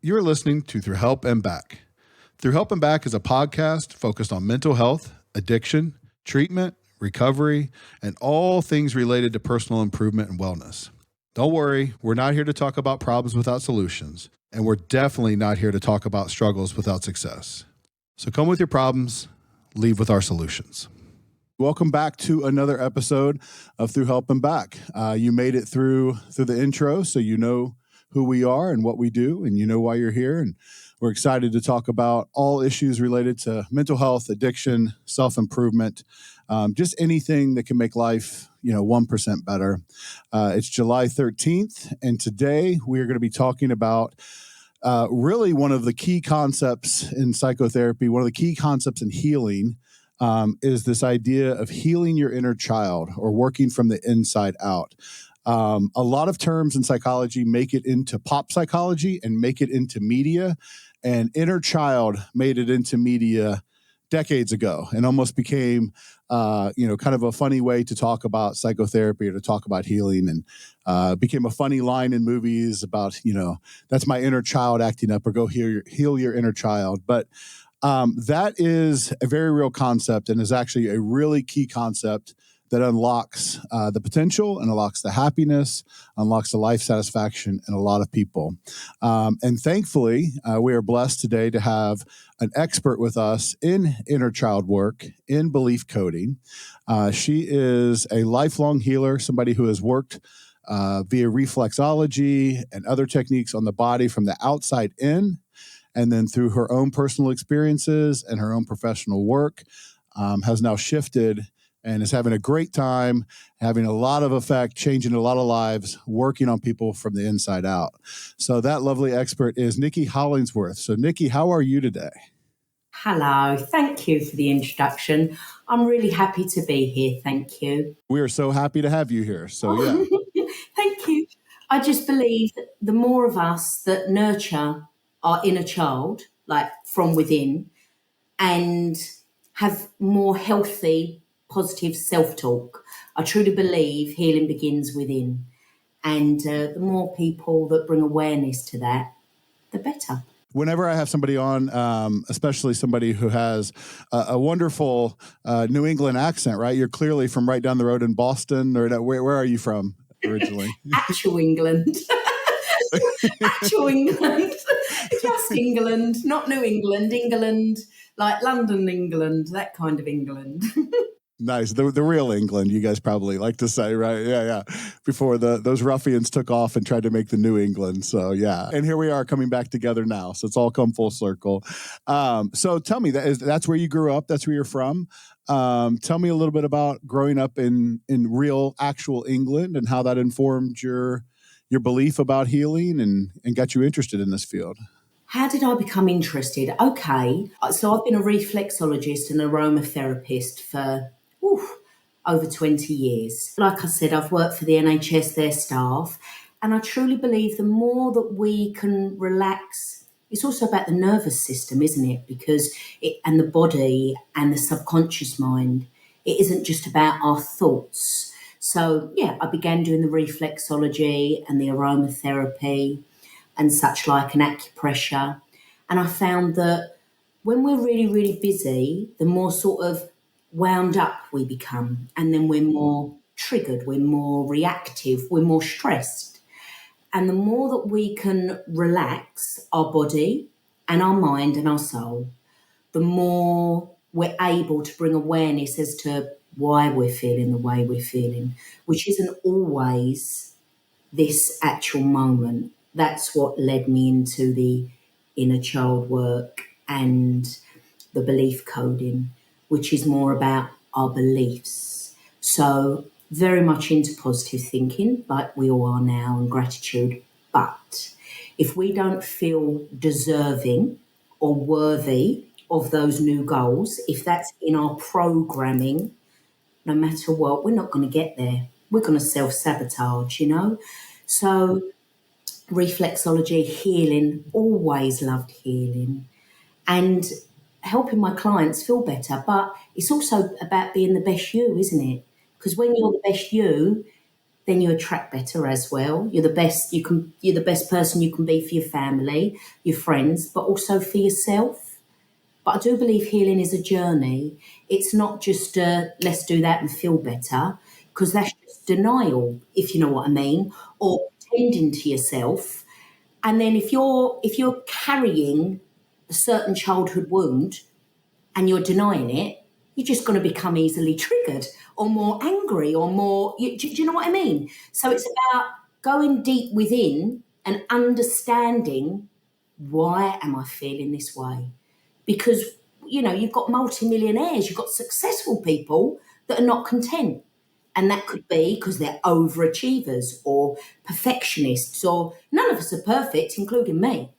You're listening to Through Help and Back. Through Help and Back is a podcast focused on mental health, addiction, treatment, recovery, and all things related to personal improvement and wellness. Don't worry, we're not here to talk about problems without solutions, and we're definitely not here to talk about struggles without success. So come with your problems, leave with our solutions. Welcome back to another episode of Through Help and Back. You made it through the intro, so you know who we are and what we do, and you know why you're here. And we're excited to talk about all issues related to mental health, addiction, self-improvement, just anything that can make life, 1% better. It's July 13th, and today we're going to be talking about really one of the key concepts in psychotherapy, one of the key concepts in healing, is this idea of healing your inner child or working from the inside out. A lot of terms in psychology make it into pop psychology and make it into media, and inner child made it into media decades ago and almost became, kind of a funny way to talk about psychotherapy or to talk about healing, and became a funny line in movies about, that's my inner child acting up, or go heal your inner child. But that is a very real concept and is actually a really key concept that unlocks the potential and unlocks the happiness, unlocks the life satisfaction in a lot of people. And thankfully, we are blessed today to have an expert with us in inner child work, in belief coding. She is a lifelong healer, somebody who has worked via reflexology and other techniques on the body from the outside in, and then through her own personal experiences and her own professional work, has now shifted and is having a great time, having a lot of effect, changing a lot of lives, working on people from the inside out. So that lovely expert is Nicky Hollingsworth. So Nicky, how are you today? Hello. Thank you for the introduction. I'm really happy to be here. Thank you. We are so happy to have you here. So yeah. Thank you. I just believe that the more of us that nurture our inner child, like from within, and have more healthy, positive self-talk, I truly believe healing begins within. And the more people that bring awareness to that, the better. Whenever I have somebody on, especially somebody who has a wonderful New England accent, right? You're clearly from right down the road in Boston, or where are you from originally? Actual England. Actual England. Just England, not New England. England, like London, England, that kind of England. Nice. The real England, you guys probably like to say, right? Yeah. Before those ruffians took off and tried to make the New England. So, yeah. And here we are coming back together now. So it's all come full circle. So tell me, that's where you grew up. That's where you're from. Tell me a little bit about growing up in real, actual England and how that informed your belief about healing and got you interested in this field. How did I become interested? Okay. So I've been a reflexologist and aromatherapist for over 20 years. Like I said, I've worked for the NHS, their staff, and I truly believe the more that we can relax, it's also about the nervous system, isn't it? Because and the body and the subconscious mind, it isn't just about our thoughts. So yeah, I began doing the reflexology and the aromatherapy and such like, and acupressure. And I found that when we're really, really busy, the more sort of wound up we become, and then we're more triggered, we're more reactive, we're more stressed. And the more that we can relax our body and our mind and our soul, the more we're able to bring awareness as to why we're feeling the way we're feeling, which isn't always this actual moment. That's what led me into the inner child work and the belief coding, which is more about our beliefs. So very much into positive thinking, like we all are now, and gratitude. But if we don't feel deserving or worthy of those new goals, if that's in our programming, no matter what, we're not going to get there. We're going to self-sabotage, So reflexology, healing, always loved healing. And helping my clients feel better, but it's also about being the best you, isn't it? Because when you're the best you, then you attract better as well. You're the best person you can be for your family, your friends, but also for yourself. But I do believe healing is a journey. It's not just let's do that and feel better, because that's just denial, if you know what I mean, or pretending to yourself. And then if you're carrying a certain childhood wound and you're denying it, you're just going to become easily triggered or more angry or more. Do you know what I mean? So it's about going deep within and understanding, why am I feeling this way? Because, you've got multimillionaires, you've got successful people that are not content. And that could be because they're overachievers or perfectionists, or none of us are perfect, including me.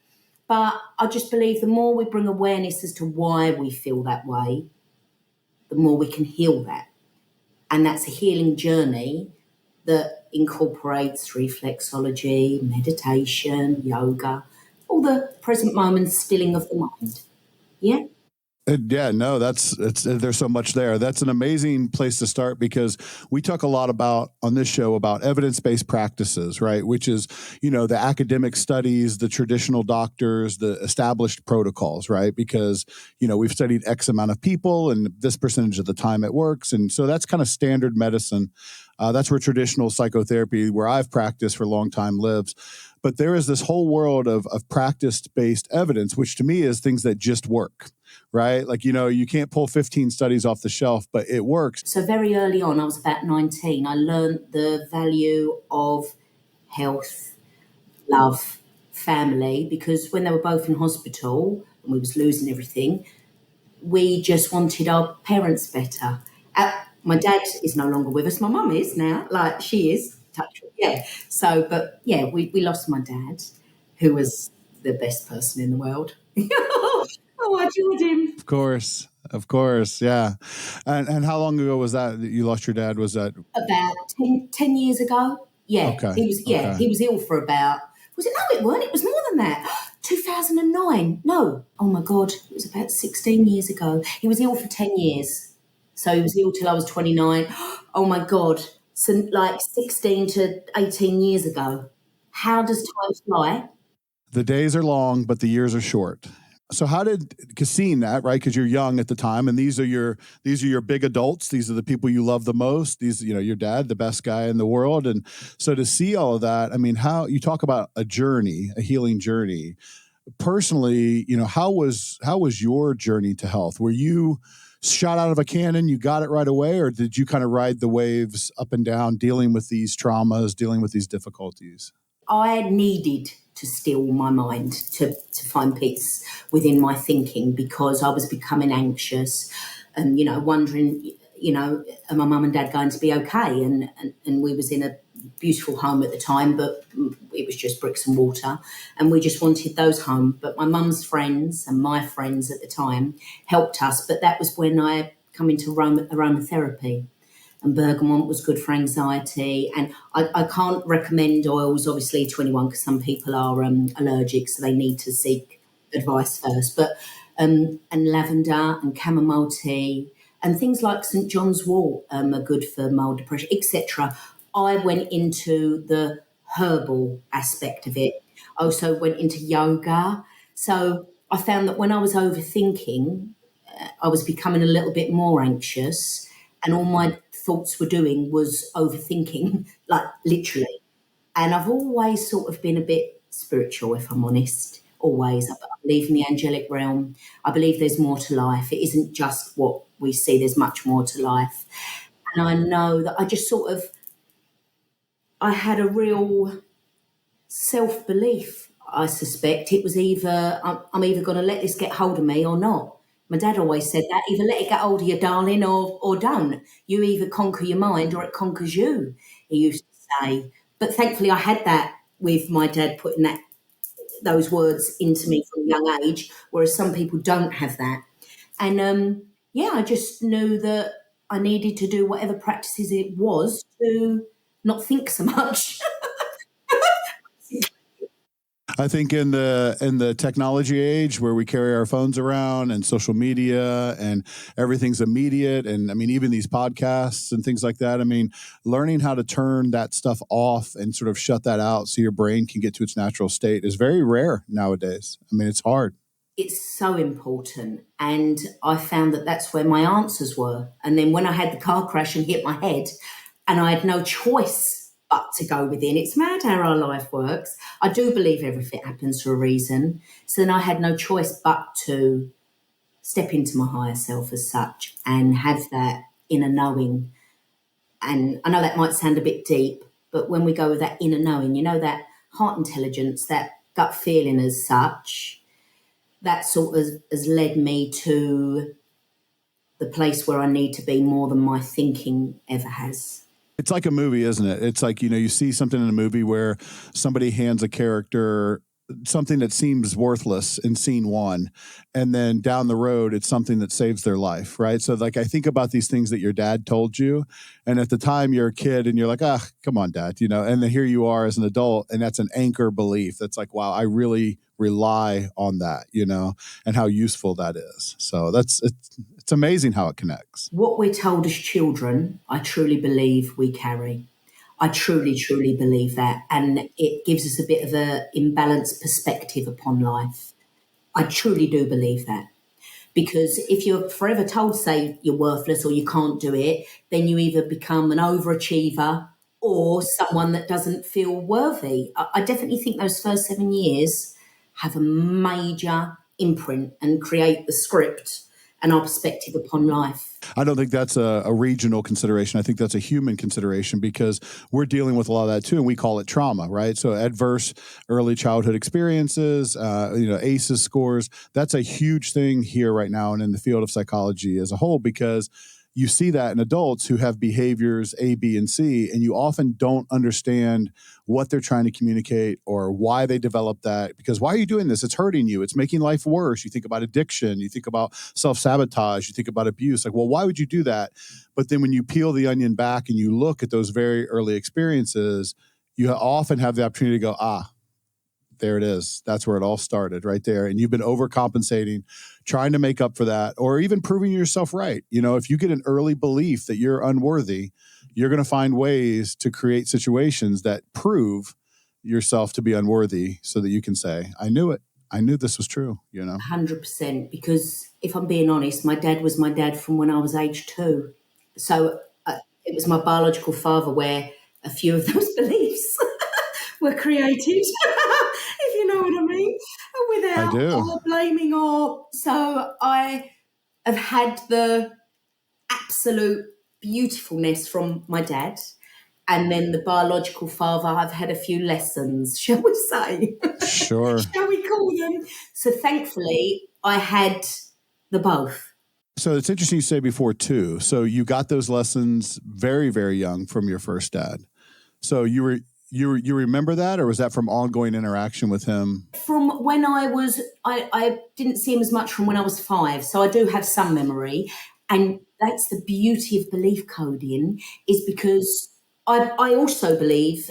But I just believe the more we bring awareness as to why we feel that way, the more we can heal that. And that's a healing journey that incorporates reflexology, meditation, yoga, all the present moment stilling of the mind. Yeah. Yeah, no, there's so much there. That's an amazing place to start, because we talk a lot about on this show about evidence-based practices, right? Which is, the academic studies, the traditional doctors, the established protocols, right? Because, we've studied X amount of people and this percentage of the time it works. And so that's kind of standard medicine. That's where traditional psychotherapy, where I've practiced for a long time, lives. But there is this whole world of practice-based evidence, which to me is things that just work. Right? Like, you can't pull 15 studies off the shelf, but it works. So very early on, I was about 19, I learned the value of health, love, family, because when they were both in hospital and we was losing everything, we just wanted our parents better. My dad is no longer with us. My mum is now, like she is. Touch wood, yeah. So, but yeah, we lost my dad, who was the best person in the world. Oh, I adored him. Of course, yeah. And how long ago was that you lost your dad? Was that About 10 years ago. Yeah, okay? he was ill for about, was it? No, it weren't. It was more than that. 2009. No. Oh my God. It was about 16 years ago. He was ill for 10 years. So he was ill till I was 29. Oh my God. So like 16 to 18 years ago. How does time fly? The days are long, but the years are short. So how did, because seeing that, right? Because you're young at the time, and these are your big adults. These are the people you love the most. These, your dad, the best guy in the world, and so to see all of that, I mean, how you talk about a journey, a healing journey. Personally, how was your journey to health? Were you shot out of a cannon, you got it right away, or did you kind of ride the waves up and down, dealing with these traumas, dealing with these difficulties? I needed to still my mind to find peace within my thinking, because I was becoming anxious and, wondering, are my mum and dad going to be okay? And we was in a beautiful home at the time, but it was just bricks and mortar. And we just wanted those home. But my mum's friends and my friends at the time helped us. But that was when I come into aromatherapy. And bergamot was good for anxiety. And I can't recommend oils, obviously, to anyone, because some people are allergic, so they need to seek advice first. But and lavender and chamomile tea and things like St John's wort are good for mild depression, etc. I went into the herbal aspect of it. I also went into yoga. So I found that when I was overthinking, I was becoming a little bit more anxious, and all my thoughts were doing was overthinking, like literally. And I've always sort of been a bit spiritual, if I'm honest. Always. I believe in the angelic realm. I believe there's more to life. It isn't just what we see, there's much more to life. And I know that I just sort of, I had a real self belief. I suspect it was either I'm either going to let this get hold of me or not. My dad always said that, either let it get hold of you, darling, or don't. You either conquer your mind or it conquers you, he used to say. But thankfully, I had that with my dad putting those words into me from a young age, whereas some people don't have that. And yeah, I just knew that I needed to do whatever practices it was to not think so much. I think in the technology age where we carry our phones around and social media and everything's immediate, and I mean even these podcasts and things like that, I mean learning how to turn that stuff off and sort of shut that out so your brain can get to its natural state is very rare nowadays. I mean, it's hard. It's so important. And I found that that's where my answers were. And then when I had the car crash and hit my head, and I had no choice but to go within, it's mad how our life works. I do believe everything happens for a reason. So then I had no choice but to step into my higher self as such and have that inner knowing. And I know that might sound a bit deep, but when we go with that inner knowing, that heart intelligence, that gut feeling as such, that sort of has led me to the place where I need to be more than my thinking ever has. It's like a movie, isn't it? It's like, you see something in a movie where somebody hands a character something that seems worthless in scene one, and then down the road, it's something that saves their life, right? So like, I think about these things that your dad told you, and at the time you're a kid and you're like, come on, dad, and then here you are as an adult, and that's an anchor belief. That's like, wow, I really rely on that, and how useful that is. So it's amazing how it connects. What we're told as children, I truly believe we carry. I truly, truly believe that. And it gives us a bit of an imbalanced perspective upon life. I truly do believe that. Because if you're forever told, say, you're worthless or you can't do it, then you either become an overachiever or someone that doesn't feel worthy. I definitely think those first 7 years have a major imprint and create the script and our perspective upon life. I don't think that's a regional consideration. I think that's a human consideration, because we're dealing with a lot of that too, and we call it trauma, right? So adverse early childhood experiences, ACEs scores, that's a huge thing here right now and in the field of psychology as a whole, because you see that in adults who have behaviors A, B, and C, and you often don't understand what they're trying to communicate or why they develop that. Because why are you doing this? It's hurting you. It's making life worse. You think about addiction. You think about self-sabotage. You think about abuse. Like, well, why would you do that? But then when you peel the onion back and you look at those very early experiences, you often have the opportunity to go, there it is. That's where it all started, right there. And you've been overcompensating, trying to make up for that, or even proving yourself right. If you get an early belief that you're unworthy, you're going to find ways to create situations that prove yourself to be unworthy so that you can say, I knew it. I knew this was true, 100%. Because if I'm being honest, my dad was my dad from when I was age 2. So it was my biological father where a few of those beliefs were created, if you know what I mean, without blaming or. So I have had the absolute beautifulness from my dad, and then the biological father, I've had a few lessons, shall we say? Sure. Shall we call them? So thankfully, I had the both. So it's interesting you say before too. So you got those lessons very, very young from your first dad. So you remember that, or was that from ongoing interaction with him? From when I didn't see him as much from when I was 5, so I do have some memory. And that's the beauty of belief coding, is because I also believe,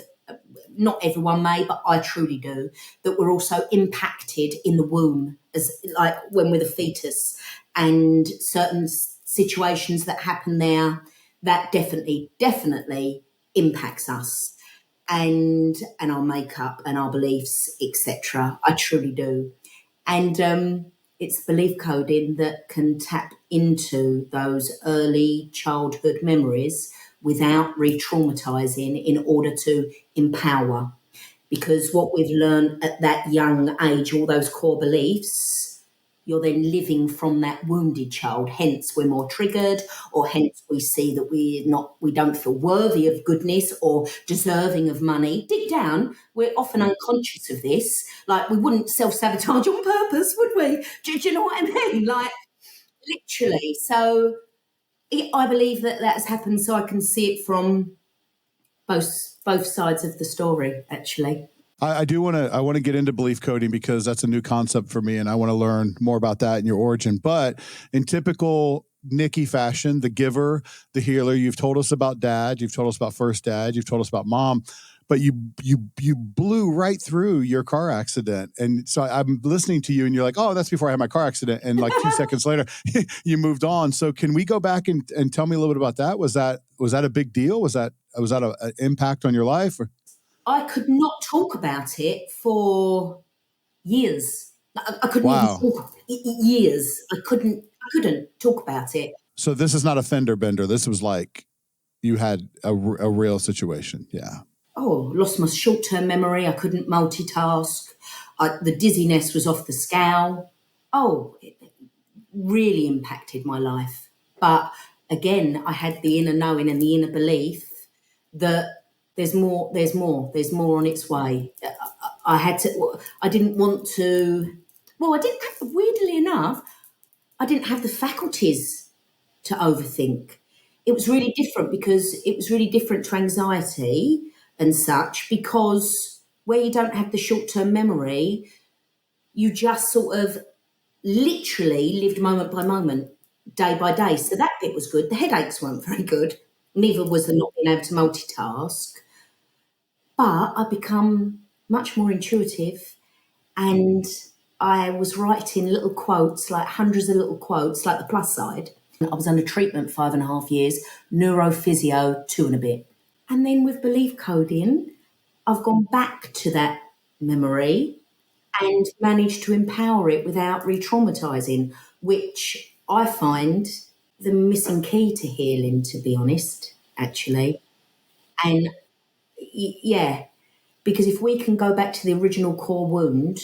not everyone may, but I truly do, that we're also impacted in the womb, as like when we're the fetus, and certain situations that happen there, that definitely impacts us. And our makeup and our beliefs, etc. I truly do. And it's belief coding that can tap into those early childhood memories without re-traumatizing, in order to empower. Because what we've learned at that young age, all those core beliefs, you're then living from that wounded child. Hence, we're more triggered, or hence we see that we don't feel worthy of goodness or deserving of money. Deep down, we're often unconscious of this. Like, we wouldn't self-sabotage on purpose, would we? Do you know what I mean? Like, literally. So I believe that has happened, so I can see it from both sides of the story, actually. I want to get into belief coding, because that's a new concept for me, and I want to learn more about that and your origin. But in typical Nicky fashion, the giver, the healer, you've told us about dad, you've told us about first dad, you've told us about mom. but you blew right through your car accident. And so I'm listening to you and you're like, oh, that's before I had my car accident. And like 2 seconds later, you moved on. So can we go back and tell me a little bit about that? Was that a big deal? Was that an impact on your life? Or? I could not talk about it for years. I couldn't even Wow. talk years. I couldn't talk about it. So this is not a fender bender. This was like you had a real situation. Yeah. Oh, lost my short-term memory. I couldn't multitask. The dizziness was off the scale. Oh, it really impacted my life. But again, I had the inner knowing and the inner belief that there's more on its way. I didn't want to, well, weirdly enough, I didn't have the faculties to overthink. It was really different to anxiety and such, because where you don't have the short-term memory, you just sort of literally lived moment by moment, day by day. So that bit was good. The headaches weren't very good. Neither was the not being able to multitask. But I've become much more intuitive, and I was writing little quotes, like hundreds of little quotes, like the plus side. I was under treatment 5.5 years, neurophysio 2 and a bit. And then with belief coding, I've gone back to that memory and managed to empower it without re-traumatizing, which I find the missing key to healing, to be honest, actually. And yeah, because if we can go back to the original core wound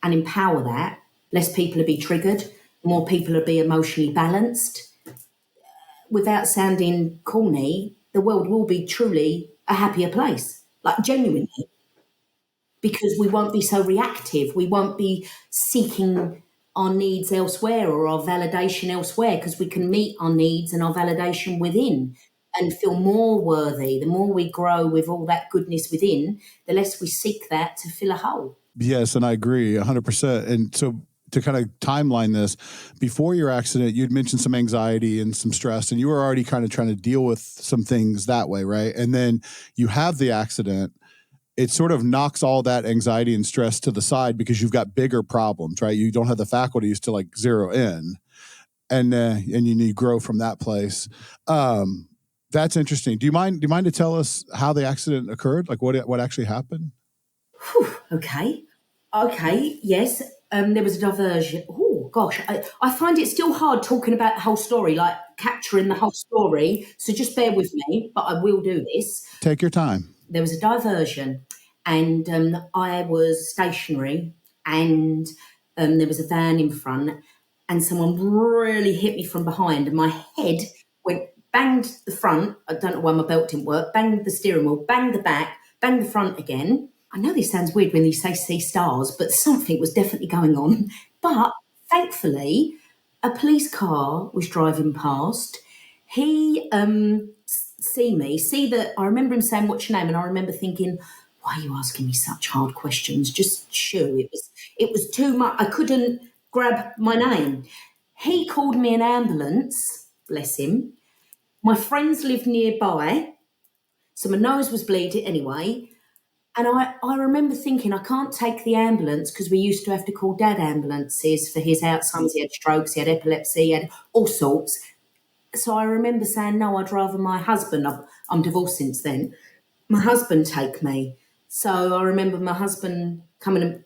and empower that, less people will be triggered, more people will be emotionally balanced. Without sounding corny, the world will be truly a happier place, like genuinely, because we won't be so reactive. We won't be seeking our needs elsewhere or our validation elsewhere, because we can meet our needs and our validation within and feel more worthy. The more we grow with all that goodness within, the less we seek that to fill a hole. Yes, and I agree 100%. And so to kind of timeline this, before your accident, you'd mentioned some anxiety and some stress, and you were already kind of trying to deal with some things that way, right? And then you have the accident. It sort of knocks all that anxiety and stress to the side because you've got bigger problems, right? You don't have the faculties to like zero in, and you grow from that place. That's interesting. Do you mind to tell us how the accident occurred? Like what actually happened? Whew, okay, yes. There was a diversion. Oh gosh, I find it still hard talking about the whole story, like capturing the whole story. So just bear with me, but I will do this. Take your time. There was a diversion, and I was stationary, and there was a van in front, and someone really hit me from behind, and my head went banged the front. I don't know why my belt didn't work. Banged the steering wheel, banged the back, banged the front again. I know this sounds weird when you say see stars, but something was definitely going on. But thankfully, a police car was driving past. He see that I remember him saying, "What's your name?" And I remember thinking, "Why are you asking me such hard questions? Just shoo." It was too much. I couldn't grab my name. He called me an ambulance. Bless him. My friends lived nearby, so my nose was bleeding anyway. And I remember thinking, I can't take the ambulance, because we used to have to call Dad ambulances for his Alzheimer's. He had strokes, he had epilepsy, he had all sorts. So I remember saying, no, I'd rather my husband, I'm divorced since then, my husband take me. So I remember my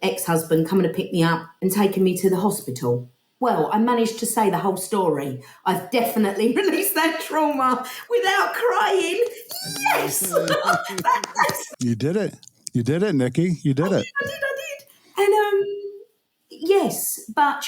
ex-husband coming to pick me up and taking me to the hospital. Well, I managed to say the whole story. I've definitely released that trauma without crying. Yes! You did it. You did it, Nicky. You did it. I did. And yes, but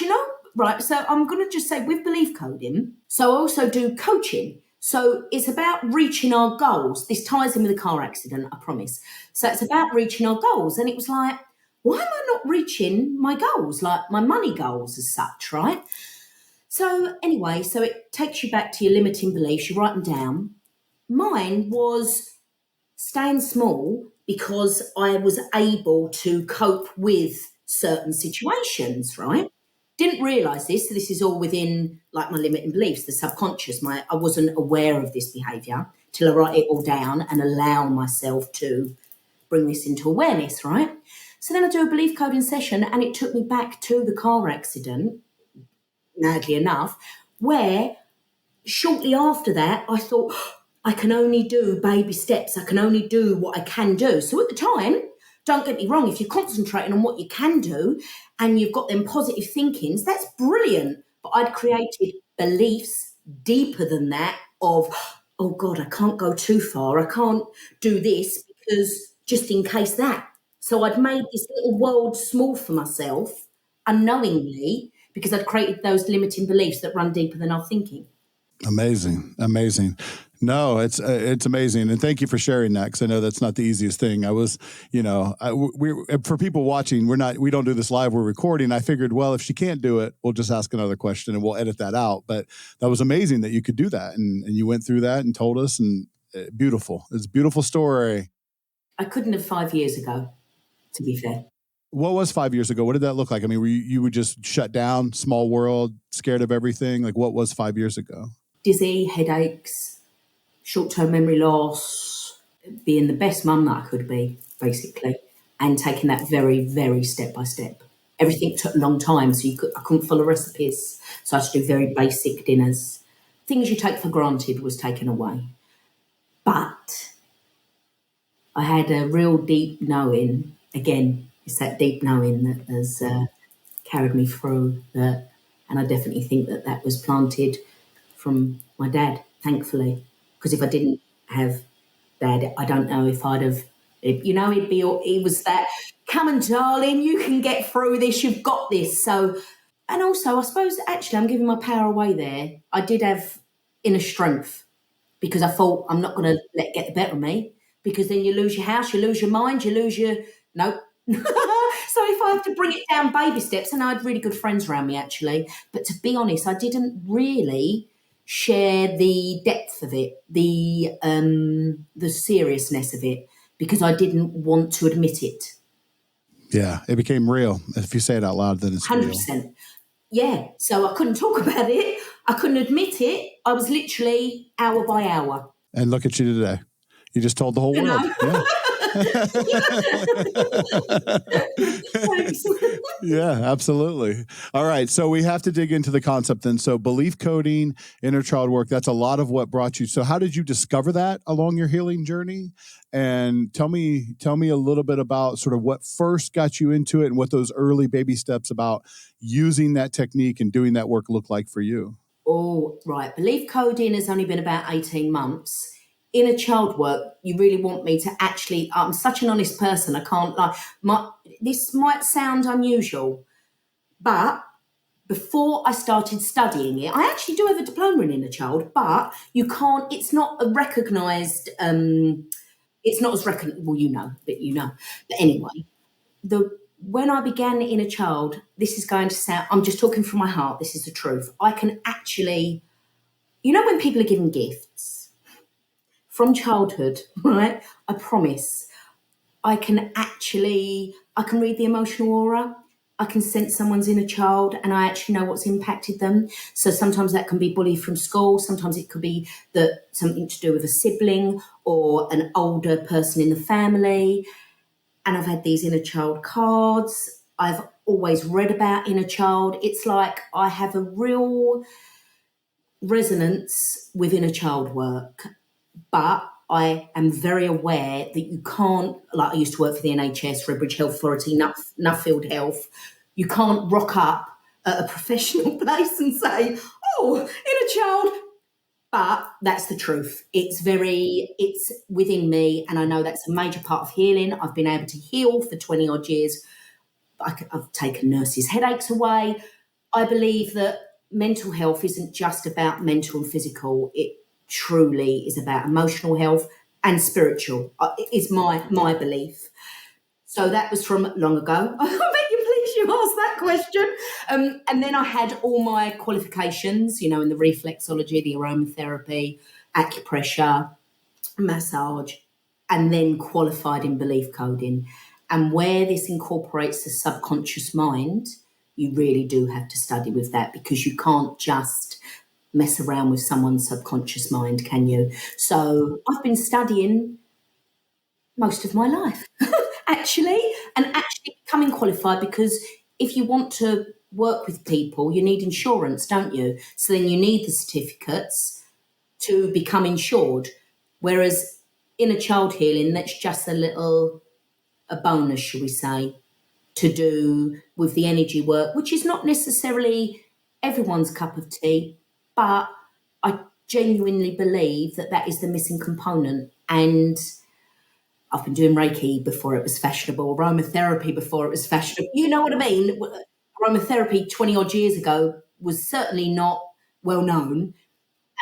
right, so I'm going to just say with belief coding, so I also do coaching. So it's about reaching our goals. This ties in with a car accident, I promise. So it's about reaching our goals. And it was like, why am I not reaching my goals, like my money goals as such, right? So anyway, so it takes you back to your limiting beliefs. You write them down. Mine was staying small because I was able to cope with certain situations, right? Didn't realise this. So this is all within like my limiting beliefs, the subconscious. I wasn't aware of this behaviour till I write it all down and allow myself to bring this into awareness, right? So then I do a belief coding session, and it took me back to the car accident, madly enough, where shortly after that, I thought, I can only do baby steps. I can only do what I can do. So at the time, don't get me wrong, if you're concentrating on what you can do and you've got them positive thinkings, that's brilliant. But I'd created beliefs deeper than that of, oh God, I can't go too far. I can't do this because just in case that. So I'd made this little world small for myself unknowingly because I'd created those limiting beliefs that run deeper than our thinking. Amazing. Amazing. No, it's amazing. And thank you for sharing that. Cause I know that's not the easiest thing. I was, for people watching, we don't do this live, we're recording. I figured, well, if she can't do it, we'll just ask another question and we'll edit that out. But that was amazing that you could do that. And you went through that and told us, and beautiful. It's a beautiful story. I couldn't have 5 years ago, to be fair. What was 5 years ago? What did that look like? I mean, you would just shut down, small world, scared of everything? Like, what was 5 years ago? Dizzy, headaches, short-term memory loss, being the best mum that I could be, basically, and taking that very, very step by step. Everything took a long time, so I couldn't follow recipes. So I had to do very basic dinners. Things you take for granted was taken away. But I had a real deep knowing. Again, it's that deep knowing that has carried me through that. And I definitely think that was planted from my dad, thankfully. Because if I didn't have dad, I don't know if I'd have, he was that, come on, darling, you can get through this, you've got this. So, and also, I suppose, actually, I'm giving my power away there. I did have inner strength because I thought, I'm not going to let it get the better of me, because then you lose your house, you lose your mind, you lose your, nope. So if I have to bring it down baby steps, and I had really good friends around me, actually, but to be honest, I didn't really share the depth of it, the seriousness of it, because I didn't want to admit it. Yeah, it became real. If you say it out loud, then it's 100%. Real. Yeah, so I couldn't talk about it. I couldn't admit it. I was literally hour by hour. And look at you today. You just told the whole world. Yeah. Yeah, absolutely. All right. So we have to dig into the concept then. So belief coding, inner child work, that's a lot of what brought you. So how did you discover that along your healing journey? And tell me a little bit about sort of what first got you into it and what those early baby steps about using that technique and doing that work look like for you. Oh, right. Belief coding has only been about 18 months. Inner child work, you really want me to actually, I'm such an honest person, I can't lie. This might sound unusual, but before I started studying it, I actually do have a diploma in inner child, but you can't, it's not a recognised, it's not as recognised, well, But anyway, when I began inner child, this is going to sound, I'm just talking from my heart, this is the truth. I can actually, when people are given gifts, from childhood, right? I promise I can read the emotional aura. I can sense someone's inner child and I actually know what's impacted them. So sometimes that can be bullied from school. Sometimes it could be something to do with a sibling or an older person in the family. And I've had these inner child cards. I've always read about inner child. It's like I have a real resonance with inner child work. But I am very aware that you can't, like I used to work for the NHS, Redbridge Health Authority, Nuffield Health, you can't rock up at a professional place and say, oh, inner child. But that's the truth. It's within me, and I know that's a major part of healing. I've been able to heal for 20 odd years. I've taken nurses' headaches away. I believe that mental health isn't just about mental and physical. It truly is about emotional health and spiritual. Is my belief. So that was from long ago. I bet you asked that question. And then I had all my qualifications, in the reflexology, the aromatherapy, acupressure, massage, and then qualified in belief coding. And where this incorporates the subconscious mind, you really do have to study with that, because you can't just mess around with someone's subconscious mind, can you? So I've been studying Most of my life, actually, and actually becoming qualified, because if you want to work with people, you need insurance, don't you? So then you need the certificates to become insured. Whereas inner child healing, that's just a bonus, shall we say, to do with the energy work, which is not necessarily everyone's cup of tea, but I genuinely believe that that is the missing component. And I've been doing Reiki before it was fashionable, aromatherapy before it was fashionable. You know what I mean? Aromatherapy 20 odd years ago was certainly not well known.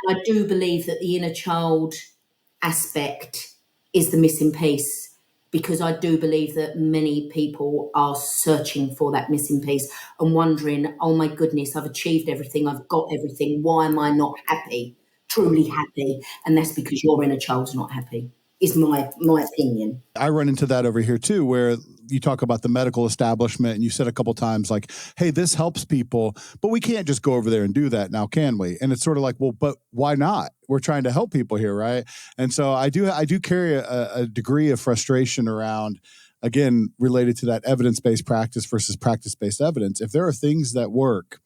And I do believe that the inner child aspect is the missing piece, because I do believe that many people are searching for that missing piece and wondering, oh my goodness, I've achieved everything, I've got everything. Why am I not happy, truly happy? And that's because your inner child's not happy, is my opinion. I run into that over here too, where you talk about the medical establishment and you said a couple times like, hey, this helps people, but we can't just go over there and do that now, can we? And it's sort of like, well, but why not? We're trying to help people here, right? And so I do carry a degree of frustration around, again, related to that evidence-based practice versus practice-based evidence. If there are things that work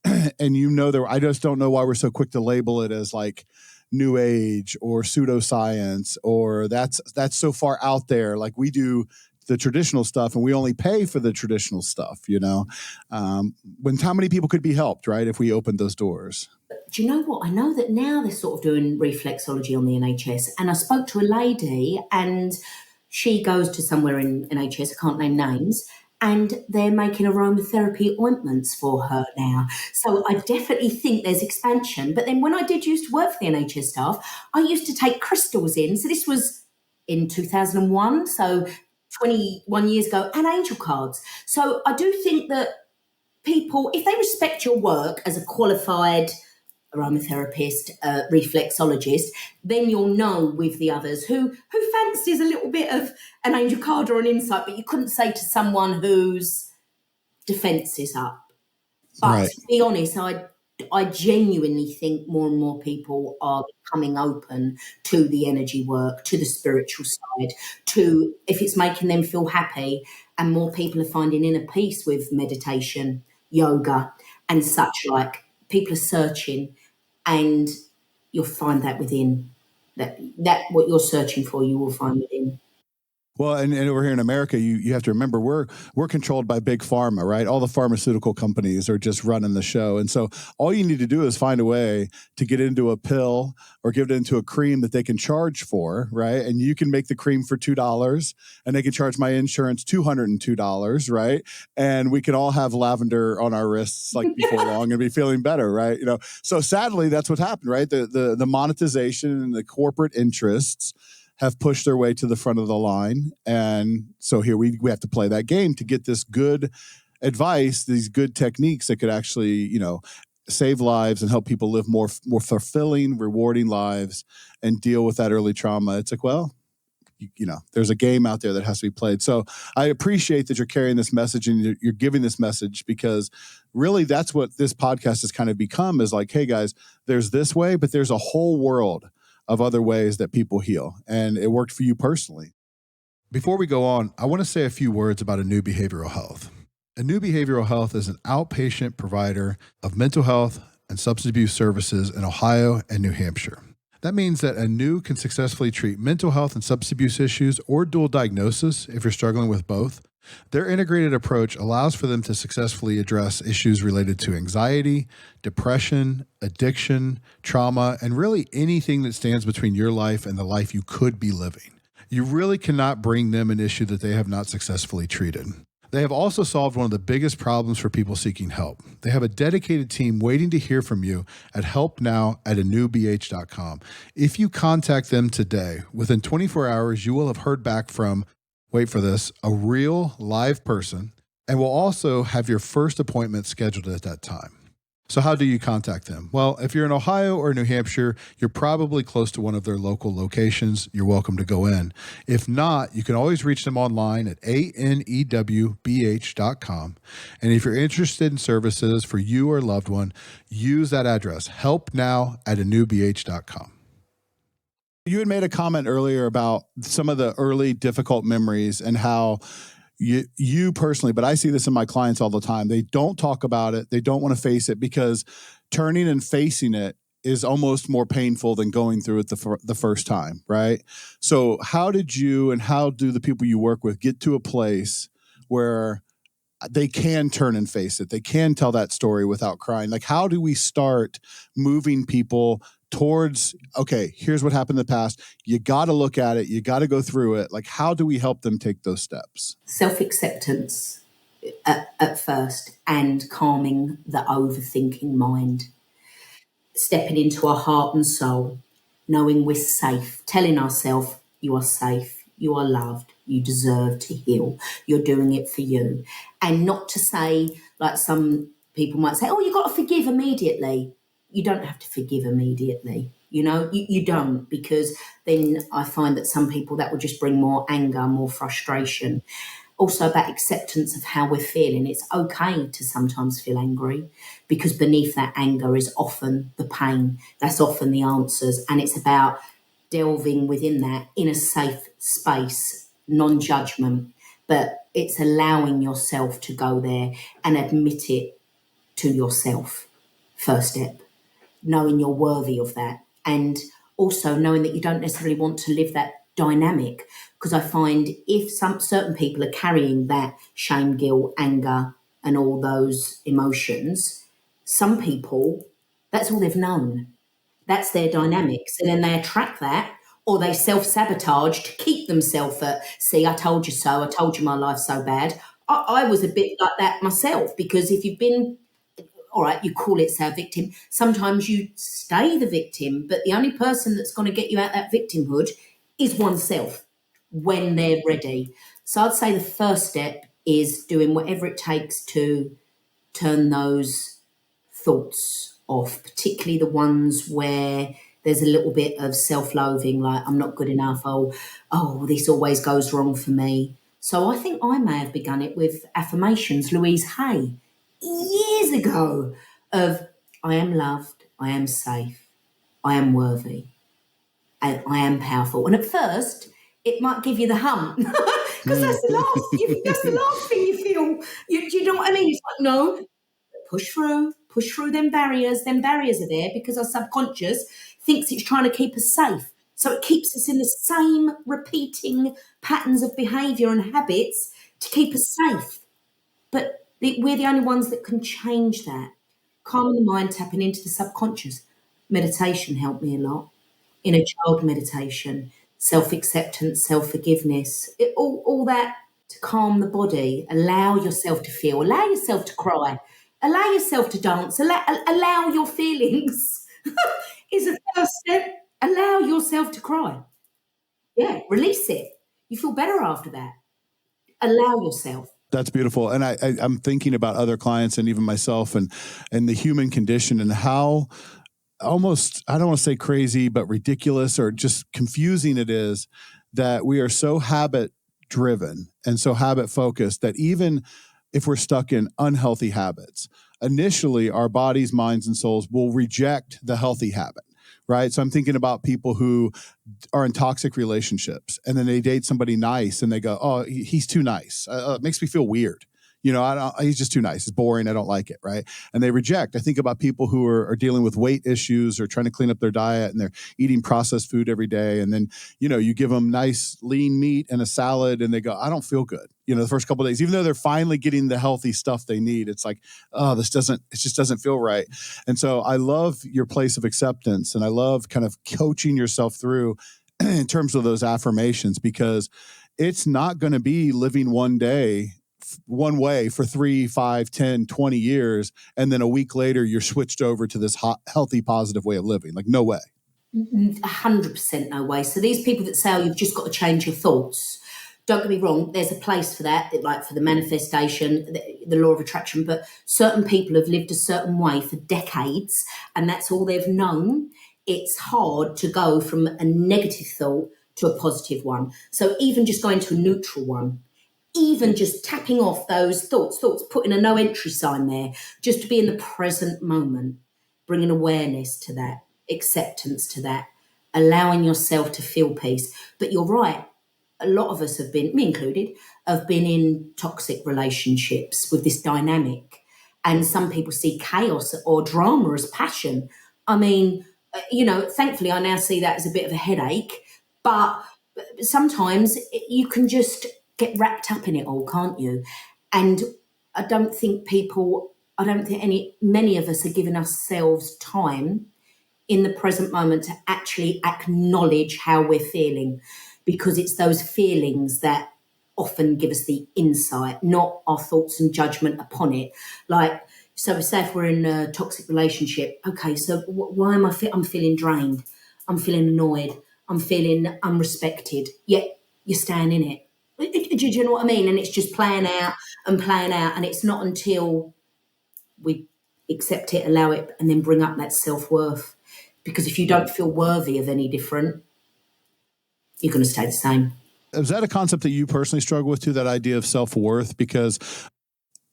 and I just don't know why we're so quick to label it as like new age or pseudoscience, or that's so far out there. Like we do the traditional stuff and we only pay for the traditional stuff, when how many people could be helped, right? If we opened those doors. Do you know what? I know that now they're sort of doing reflexology on the NHS. And I spoke to a lady, and she goes to somewhere in NHS, I can't name names, and they're making aromatherapy ointments for her now. So I definitely think there's expansion. But then when I did used to work for the NHS staff, I used to take crystals in. So this was in 2001, so 21 years ago, and angel cards. So I do think that people, if they respect your work as a qualified aromatherapist, reflexologist, then you'll know with the others who fancies a little bit of an angel card or an insight, but you couldn't say to someone whose defence is up. But Right. to be honest, I genuinely think more and more people are becoming open to the energy work, to the spiritual side, to if it's making them feel happy, and more people are finding inner peace with meditation, yoga, and such like. People are searching, and you'll find that within that what you're searching for, you will find within. Well, and over here in America, you have to remember we're controlled by big pharma, right? All the pharmaceutical companies are just running the show, and so all you need to do is find a way to get into a pill or give it into a cream that they can charge for, right? And you can make the cream for $2, and they can charge my insurance $202, right? And we can all have lavender on our wrists like before long and be feeling better, right? So sadly, that's what happened, right? The monetization and the corporate interests have pushed their way to the front of the line. And so here we have to play that game to get this good advice, these good techniques that could actually, save lives and help people live more fulfilling, rewarding lives and deal with that early trauma. It's like, well, there's a game out there that has to be played. So I appreciate that you're carrying this message and you're giving this message, because really that's what this podcast has kind of become, is like, hey guys, there's this way, but there's a whole world of other ways that people heal. And it worked for you personally. Before we go on, I want to say a few words about Anew Behavioral Health. Anew Behavioral Health is an outpatient provider of mental health and substance abuse services in Ohio and New Hampshire. That means that Anew can successfully treat mental health and substance abuse issues or dual diagnosis if you're struggling with both. Their integrated approach allows for them to successfully address issues related to anxiety, depression, addiction, trauma, and really anything that stands between your life and the life you could be living. You really cannot bring them an issue that they have not successfully treated. They have also solved one of the biggest problems for people seeking help. They have a dedicated team waiting to hear from you at helpnow@anewbh.com. If you contact them today, within 24 hours, you will have heard back from, wait for this, a real live person, and will also have your first appointment scheduled at that time. So how do you contact them? Well, if you're in Ohio or New Hampshire, you're probably close to one of their local locations. You're welcome to go in. If not, you can always reach them online at anewbh.com. And if you're interested in services for you or a loved one, use that address, helpnow@anewbh.com. You had made a comment earlier about some of the early difficult memories and how you personally, but I see this in my clients all the time. They don't talk about it. They don't want to face it because turning and facing it is almost more painful than going through it the first time, right? So how did you and how do the people you work with get to a place where they can turn and face it? They can tell that story without crying. Like, how do we start moving people towards, okay, here's what happened in the past. You got to look at it. You got to go through it. Like, how do we help them take those steps? Self-acceptance at first, and calming the overthinking mind. Stepping into our heart and soul, knowing we're safe, telling ourselves you are safe, you are loved, you deserve to heal, you're doing it for you. And not to say, like some people might say, oh, you've got to forgive immediately. You don't have to forgive immediately. You don't, because then I find that some people that will just bring more anger, more frustration. Also about acceptance of how we're feeling. It's okay to sometimes feel angry, because beneath that anger is often the pain. That's often the answers. And it's about delving within that in a safe space, non-judgment. But it's allowing yourself to go there and admit it to yourself. First step, knowing you're worthy of that. And also knowing that you don't necessarily want to live that dynamic, because I find if some certain people are carrying that shame, guilt, anger, and all those emotions, some people, that's all they've known. That's their dynamics. And then they attract that, or they self-sabotage to keep themselves at, see, I told you so, I told you my life's so bad. I was a bit like that myself, because if you've been, all right, you call it, say, a victim. Sometimes you stay the victim, but the only person that's going to get you out that victimhood is oneself when they're ready. So I'd say the first step is doing whatever it takes to turn those thoughts off, particularly the ones where there's a little bit of self-loathing, like I'm not good enough, oh, this always goes wrong for me. So I think I may have begun it with affirmations, Louise Hay, years ago, of I am loved, I am safe, I am worthy, and I am powerful. And at first, it might give you the hump, because that's the last thing you feel. Do you know what I mean? It's like, no, push through them barriers. Them barriers are there because our subconscious thinks it's trying to keep us safe. So it keeps us in the same repeating patterns of behaviour and habits to keep us safe. But we're the only ones that can change that. Calming the mind, tapping into the subconscious. Meditation helped me a lot. Inner child meditation, self-acceptance, self-forgiveness, all that to calm the body. Allow yourself to feel, allow yourself to cry, allow yourself to dance, allow your feelings is a first step. Allow yourself to cry. Yeah, release it. You feel better after that. Allow yourself. That's beautiful. And I'm thinking about other clients and even myself and the human condition and how almost, I don't want to say crazy, but ridiculous or just confusing it is that we are so habit driven and so habit focused that even if we're stuck in unhealthy habits, initially our bodies, minds, and souls will reject the healthy habit. Right. So I'm thinking about people who are in toxic relationships and then they date somebody nice and they go, oh, he's too nice. It makes me feel weird. He's just too nice. It's boring. I don't like it. Right. And they reject. I think about people who are dealing with weight issues or trying to clean up their diet and they're eating processed food every day. And then, you give them nice lean meat and a salad and they go, I don't feel good. The first couple of days, even though they're finally getting the healthy stuff they need, it's like, oh, it just doesn't feel right. And so I love your place of acceptance and I love kind of coaching yourself through in terms of those affirmations, because it's not going to be living one way for 3, 5, 10, 20 years. And then a week later, you're switched over to this healthy, positive way of living. Like, no way. 100% no way. So these people that say, oh, you've just got to change your thoughts. Don't get me wrong, there's a place for that, like for the manifestation, the law of attraction, but certain people have lived a certain way for decades and that's all they've known. It's hard to go from a negative thought to a positive one. So even just going to a neutral one, even just tapping off those thoughts, putting a no entry sign there, just to be in the present moment, bringing awareness to that, acceptance to that, allowing yourself to feel peace. But you're right. A lot of us have been, me included, have been in toxic relationships with this dynamic. And some people see chaos or drama as passion. I mean, thankfully I now see that as a bit of a headache, but sometimes you can just get wrapped up in it all, can't you? And I don't think many of us are giving ourselves time in the present moment to actually acknowledge how we're feeling, because it's those feelings that often give us the insight, not our thoughts and judgment upon it. Like, so say if we're in a toxic relationship, okay, so why am I'm feeling drained, I'm feeling annoyed, I'm feeling unrespected, yet you're staying in it. Do you know what I mean? And it's just playing out, and it's not until we accept it, allow it, and then bring up that self-worth. Because if you don't feel worthy of any different, you're going to stay the same. Is that a concept that you personally struggle with too, that idea of self-worth? Because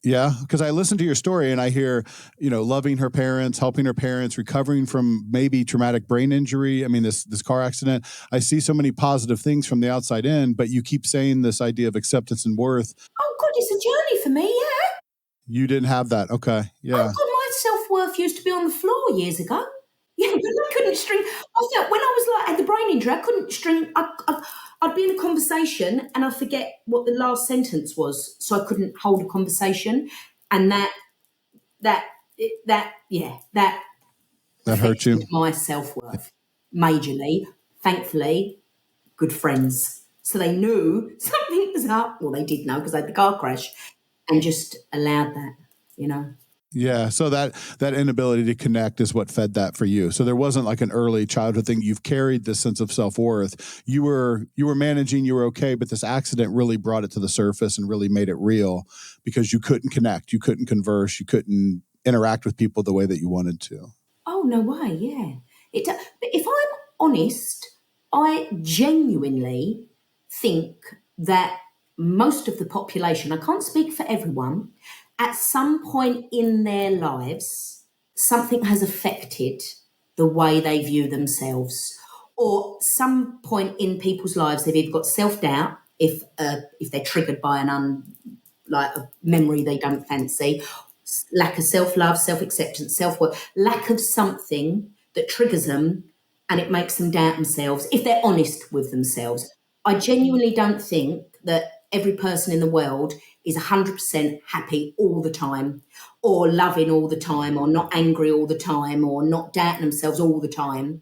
I listen to your story and I hear, loving her parents, helping her parents, recovering from maybe traumatic brain injury. I mean, this car accident. I see so many positive things from the outside in, but you keep saying this idea of acceptance and worth. Oh God, it's a journey for me, yeah. You didn't have that. Okay. Yeah. Oh God, my self-worth used to be on the floor years ago. Yeah, but I couldn't string. I felt when I was had the brain injury, I couldn't string. I'd be in a conversation and I forget what the last sentence was, so I couldn't hold a conversation, and that hurt you. My self-worth majorly. Thankfully, good friends, so they knew something was up. Well, they did know because I had the car crash, and just allowed that, Yeah. So that inability to connect is what fed that for you. So there wasn't like an early childhood thing. You've carried this sense of self-worth. You were managing, you were okay, but this accident really brought it to the surface and really made it real because you couldn't connect, you couldn't converse, you couldn't interact with people the way that you wanted to. Oh, no way. Yeah. But if I'm honest, I genuinely think that most of the population, I can't speak for everyone, at some point in their lives, something has affected the way they view themselves. Or some point in people's lives, they've either got self-doubt, if they're triggered by a memory they don't fancy, lack of self-love, self-acceptance, self-worth, lack of something that triggers them and it makes them doubt themselves, if they're honest with themselves. I genuinely don't think that every person in the world is 100% happy all the time, or loving all the time, or not angry all the time, or not doubting themselves all the time.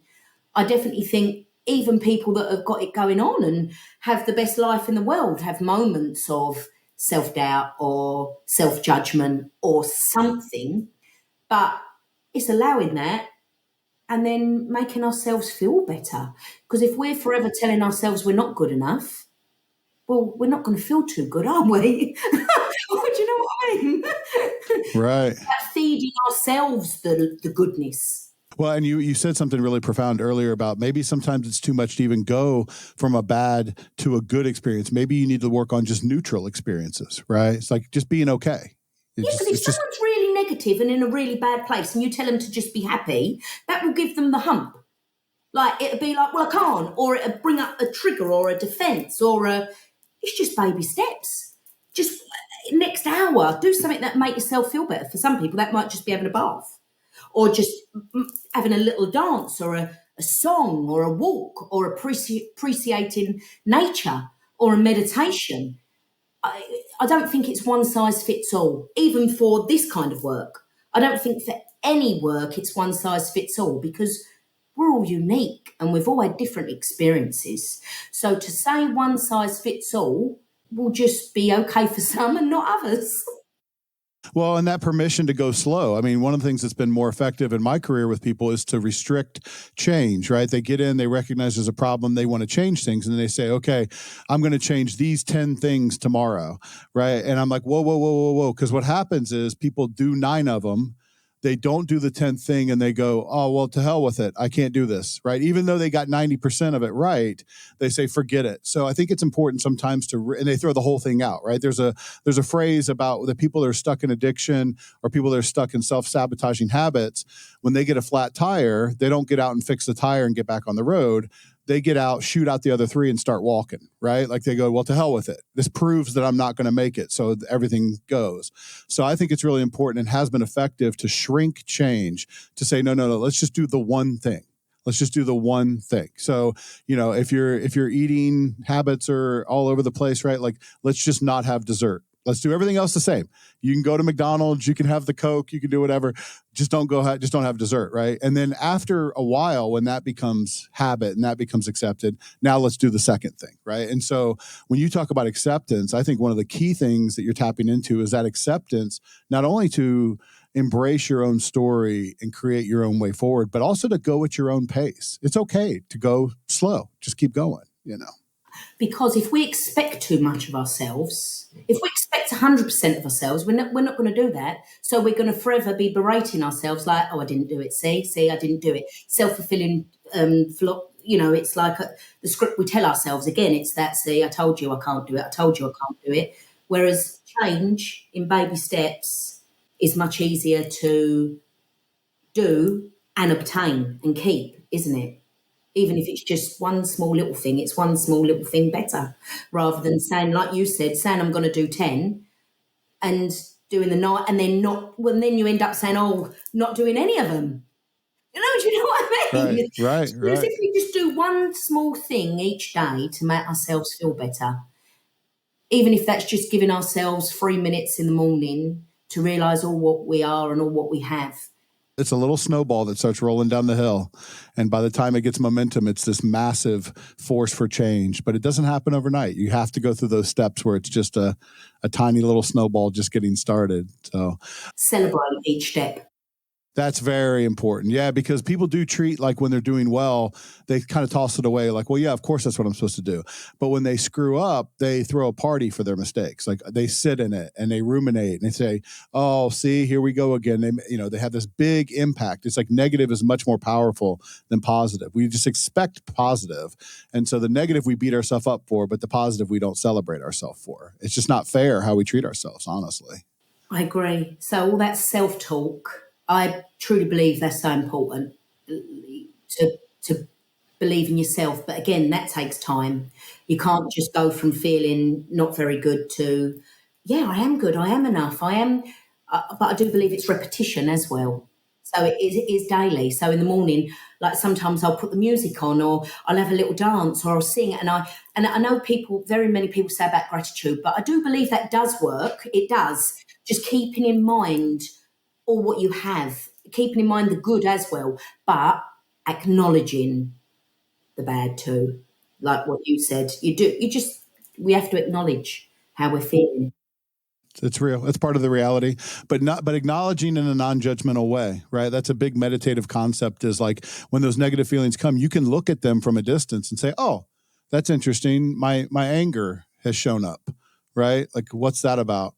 I definitely think even people that have got it going on and have the best life in the world have moments of self-doubt or self-judgment or something, but it's allowing that and then making ourselves feel better. Because if we're forever telling ourselves we're not good enough, well, we're not going to feel too good, are we? Do you know what I mean? Right. Feeding ourselves the goodness. Well, and you said something really profound earlier about maybe sometimes it's too much to even go from a bad to a good experience. Maybe you need to work on just neutral experiences, right? It's like just being okay. Because if someone's really negative and in a really bad place and you tell them to just be happy, that will give them the hump. Like, it'll be like, well, I can't, or it'll bring up a trigger or a defense it's just baby steps. Just next hour, do something that makes yourself feel better. For some people, that might just be having a bath or just having a little dance or a song or a walk or appreciating nature or a meditation. I don't think it's one size fits all, even for this kind of work. I don't think for any work it's one size fits all, because we're all unique and we've all had different experiences. So to say one size fits all will just be okay for some and not others. Well, and that permission to go slow. I mean, one of the things that's been more effective in my career with people is to restrict change, right? They get in, they recognize there's a problem, they want to change things, and then they say, okay, I'm going to change these 10 things tomorrow, right? And I'm like, whoa. Because what happens is people do 9 of them, they don't do the 10th thing and they go, oh, well, to hell with it. I can't do this, right? Even though they got 90% of it right, they say, forget it. So I think it's important sometimes and they throw the whole thing out, right? There's a phrase about the people that are stuck in addiction or people that are stuck in self-sabotaging habits. When they get a flat tire, they don't get out and fix the tire and get back on the road. They get out, shoot out the other 3 and start walking, right? Like they go, well, to hell with it. This proves that I'm not going to make it. So everything goes. So I think it's really important and has been effective to shrink change, to say, no, let's just do the one thing. Let's just do the one thing. So, if your eating habits are all over the place, right? Like, let's just not have dessert. Let's do everything else the same. You can go to McDonald's, you can have the Coke, you can do whatever. Just don't have dessert, right? And then after a while, when that becomes habit and that becomes accepted, now let's do the second thing, right? And so when you talk about acceptance, I think one of the key things that you're tapping into is that acceptance, not only to embrace your own story and create your own way forward, but also to go at your own pace. It's okay to go slow. Just keep going, Because if we expect too much of ourselves, if we expect 100% of ourselves, we're not going to do that. So we're going to forever be berating ourselves like, oh, I didn't do it. See, I didn't do it. Self-fulfilling, it's like the script we tell ourselves. Again, it's that, see, I told you I can't do it. I told you I can't do it. Whereas change in baby steps is much easier to do and obtain and keep, isn't it? Even if it's just one small little thing, it's one small little thing better, rather than saying, like you said, I'm going to do 10 and doing the 9 and then not, well, then you end up saying, oh, not doing any of them. Do you know what I mean? Right. Whereas if we just do one small thing each day to make ourselves feel better, even if that's just giving ourselves 3 minutes in the morning to realise all what we are and all what we have. It's a little snowball that starts rolling down the hill. And by the time it gets momentum, it's this massive force for change. But it doesn't happen overnight. You have to go through those steps where it's just a tiny little snowball just getting started. So celebrate each step. That's very important. Yeah, because people do treat, like when they're doing well, they kind of toss it away like, well, yeah, of course that's what I'm supposed to do. But when they screw up, they throw a party for their mistakes. Like they sit in it and they ruminate and they say, oh, see, here we go again. They have this big impact. It's like negative is much more powerful than positive. We just expect positive. And so the negative we beat ourselves up for, but the positive we don't celebrate ourselves for. It's just not fair how we treat ourselves, honestly. I agree. So all that self-talk, I truly believe that's so important to believe in yourself. But again, that takes time. You can't just go from feeling not very good to, yeah, I am good, I am enough, I am. But I do believe it's repetition as well. So it is daily. So in the morning, like sometimes I'll put the music on or I'll have a little dance or I'll sing. And I know very many people say about gratitude, but I do believe that does work. It does. Just keeping in mind all what you have, keeping in mind the good as well, but acknowledging the bad too. Like what you said, we have to acknowledge how we're feeling. It's real. It's part of the reality, but acknowledging in a non-judgmental way, right? That's a big meditative concept, is like when those negative feelings come, you can look at them from a distance and say, oh, that's interesting. My anger has shown up, right? Like, what's that about?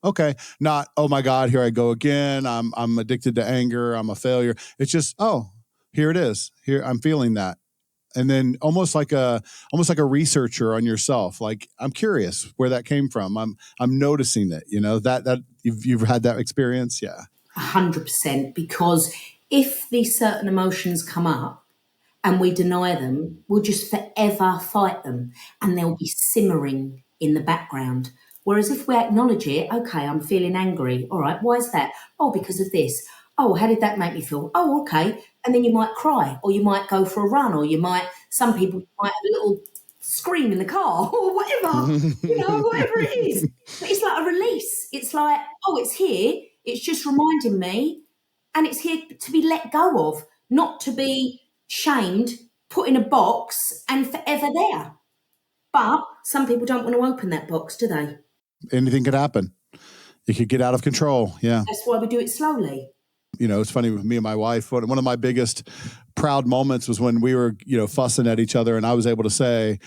Okay. Not, oh my God, here I go again. I'm addicted to anger. I'm a failure. It's just, oh, here it is. Here, I'm feeling that. And then almost like a researcher on yourself. Like, I'm curious where that came from. I'm noticing it, that you've had that experience. Yeah. 100%. Because if these certain emotions come up and we deny them, we'll just forever fight them and they'll be simmering in the background. Whereas if we acknowledge it, okay, I'm feeling angry. All right, why is that? Oh, because of this. Oh, how did that make me feel? Oh, okay. And then you might cry, or you might go for a run, or some people might have a little scream in the car, or whatever, whatever it is. But it's like a release. It's like, oh, it's here. It's just reminding me, and it's here to be let go of, not to be shamed, put in a box, and forever there. But some people don't want to open that box, do they? Anything could happen. It could get out of control. Yeah. That's why we do it slowly. It's funny with me and my wife. One of my biggest proud moments was when we were, fussing at each other, and I was able to say,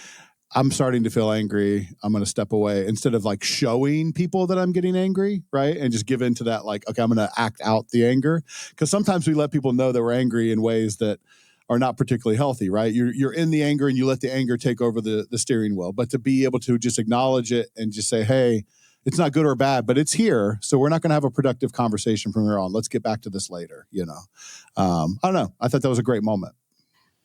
I'm starting to feel angry. I'm going to step away instead of like showing people that I'm getting angry, right? And just give into that, like, okay, I'm going to act out the anger. Because sometimes we let people know that we're angry in ways that are not particularly healthy, right? You're in the anger and you let the anger take over the steering wheel. But to be able to just acknowledge it and just say, hey, it's not good or bad, but it's here. So we're not going to have a productive conversation from here on. Let's get back to this later, I don't know. I thought that was a great moment.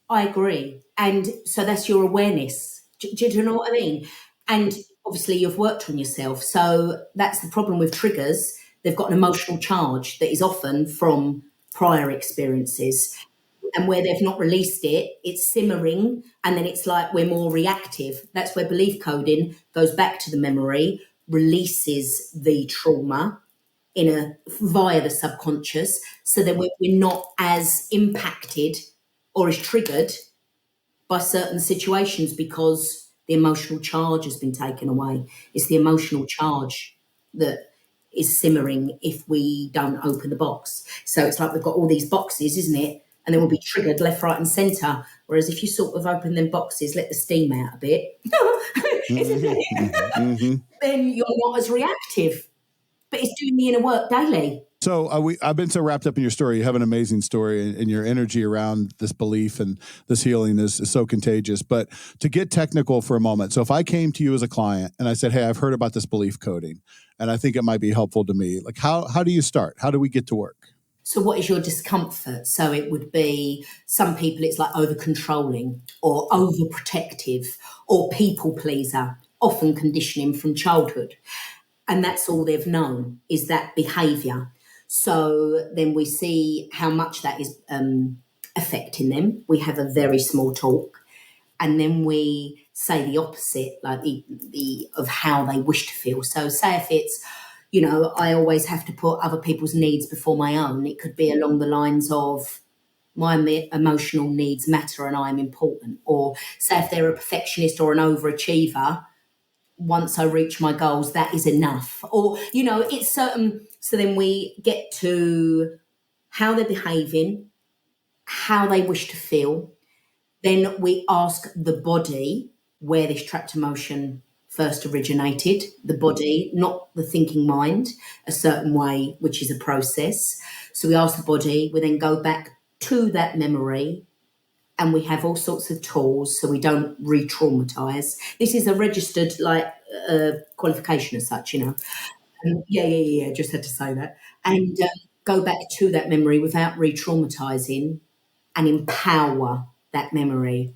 I agree. And so that's your awareness. Do you know what I mean? And obviously you've worked on yourself. So that's the problem with triggers. They've got an emotional charge that is often from prior experiences. And where they've not released it, it's simmering. And then it's like we're more reactive. That's where belief coding goes back to the memory, releases the trauma via the subconscious. So that we're not as impacted or is triggered by certain situations because the emotional charge has been taken away. It's the emotional charge that is simmering if we don't open the box. So it's like we've got all these boxes, isn't it? And then we'll be triggered left, right, and centre. Whereas if you sort of open them boxes, let the steam out a bit, then you're not as reactive. But it's doing the inner work daily. So I've been so wrapped up in your story. You have an amazing story, and your energy around this belief and this healing is so contagious. But to get technical for a moment, so if I came to you as a client and I said, hey, I've heard about this belief coding, and I think it might be helpful to me, like how do you start? How do we get to work? So what is your discomfort? So it would be, some people it's like over controlling or overprotective or people pleaser, often conditioning from childhood. And that's all they've known is that behaviour. So then we see how much that is affecting them. We have a very small talk, and then we say the opposite, like the of how they wish to feel. So say if it's, I always have to put other people's needs before my own. It could be along the lines of my emotional needs matter and I'm important. Or say if they're a perfectionist or an overachiever, once I reach my goals, that is enough. Or, it's certain. So then we get to how they're behaving, how they wish to feel. Then we ask the body where this trapped emotion first originated, the body, not the thinking mind, a certain way, which is a process. So we ask the body, we then go back to that memory, and we have all sorts of tools so we don't re-traumatize. This is a registered qualification as such, Yeah. Just had to say that. And go back to that memory without re-traumatizing and empower that memory.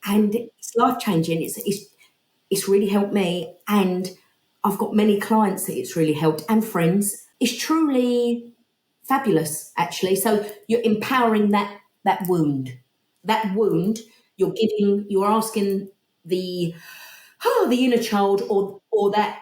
And it's life-changing. It's really helped me. And I've got many clients that it's really helped, and friends. It's truly fabulous, actually. So you're empowering that wound. That wound, you're asking the inner child or that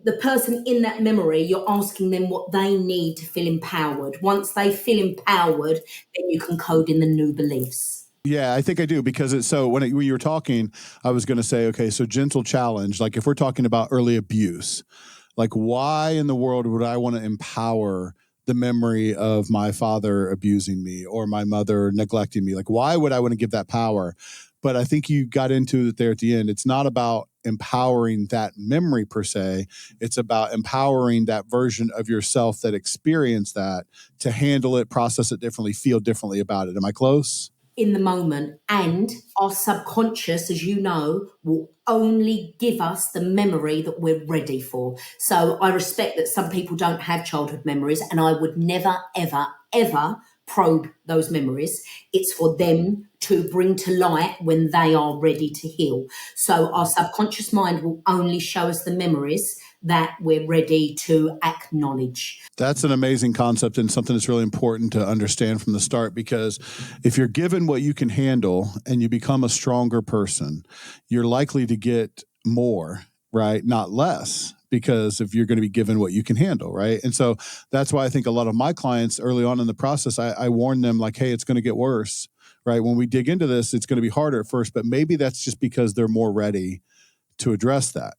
the person in that memory, you're asking them what they need to feel empowered. Once they feel empowered, then you can code in the new beliefs. Yeah, I think I do, because it's so when you were talking, I was going to say, okay, so gentle challenge, like if we're talking about early abuse, like why in the world would I want to empower the memory of my father abusing me or my mother neglecting me? Like, why would I want to give that power? But I think you got into it there at the end. It's not about empowering that memory per se. It's about empowering that version of yourself that experienced that to handle it, process it differently, feel differently about it. Am I close? In the moment, and our subconscious, as you know, will only give us the memory that we're ready for. So I respect that some people don't have childhood memories, and I would never, ever, ever probe those memories. It's for them to bring to light when they are ready to heal. So our subconscious mind will only show us the memories that we're ready to acknowledge. That's an amazing concept and something that's really important to understand from the start, because if you're given what you can handle and you become a stronger person, you're likely to get more, right? Not less, because if you're going to be given what you can handle, right? And so that's why I think a lot of my clients early on in the process, I warn them like, hey, it's going to get worse, right? When we dig into this, it's going to be harder at first, but maybe that's just because they're more ready to address that.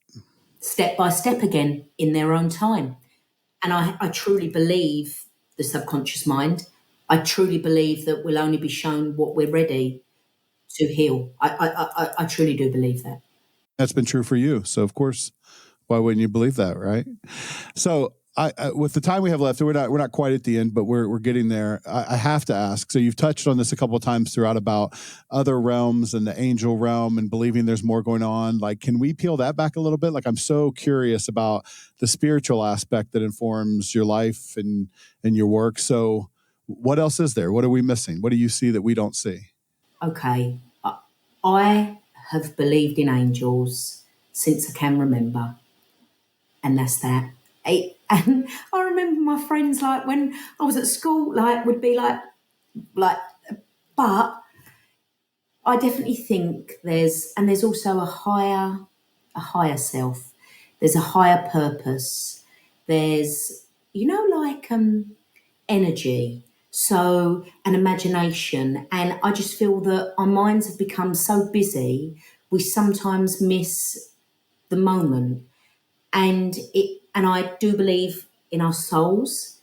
Step by step again in their own time. And I truly believe the subconscious mind. I truly believe that we'll only be shown what we're ready to heal. I truly do believe that. That's been true for you. So of course, why wouldn't you believe that, right? So I with the time we have left, we're not quite at the end, but we're getting there. I have to ask. So you've touched on this a couple of times throughout about other realms and the angel realm and believing there's more going on. Like, can we peel that back a little bit? Like, I'm so curious about the spiritual aspect that informs your life and your work. So, what else is there? What are we missing? What do you see that we don't see? Okay, I have believed in angels since I can remember, and that's that. And I remember my friends, like when I was at school, like would be like, but I definitely think there's also a higher self. There's a higher purpose. There's, like energy, so an imagination. And I just feel that our minds have become so busy, we sometimes miss the moment. And I do believe in our souls.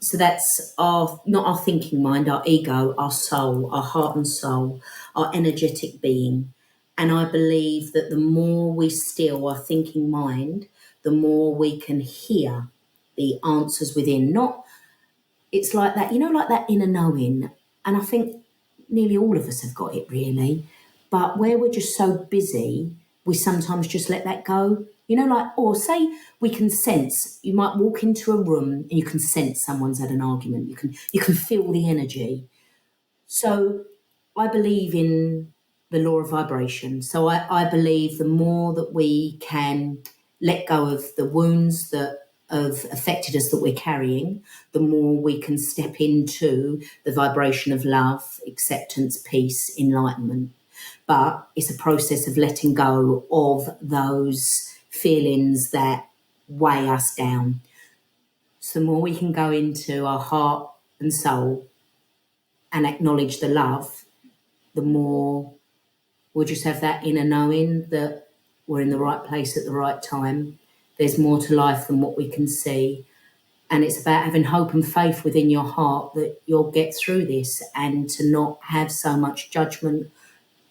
So that's our, not our thinking mind, our ego, our soul, our heart and soul, our energetic being. And I believe that the more we still our thinking mind, the more we can hear the answers within. Not, it's like that, like that inner knowing. And I think nearly all of us have got it really. But where we're just so busy, we sometimes just let that go. Like, or say we can sense, you might walk into a room and you can sense someone's had an argument. You can feel the energy. So I believe in the law of vibration. So I believe the more that we can let go of the wounds that have affected us that we're carrying, the more we can step into the vibration of love, acceptance, peace, enlightenment. But it's a process of letting go of those feelings that weigh us down. So the more we can go into our heart and soul and acknowledge the love, the more we'll just have that inner knowing that we're in the right place at the right time. There's more to life than what we can see. And it's about having hope and faith within your heart that you'll get through this, and to not have so much judgment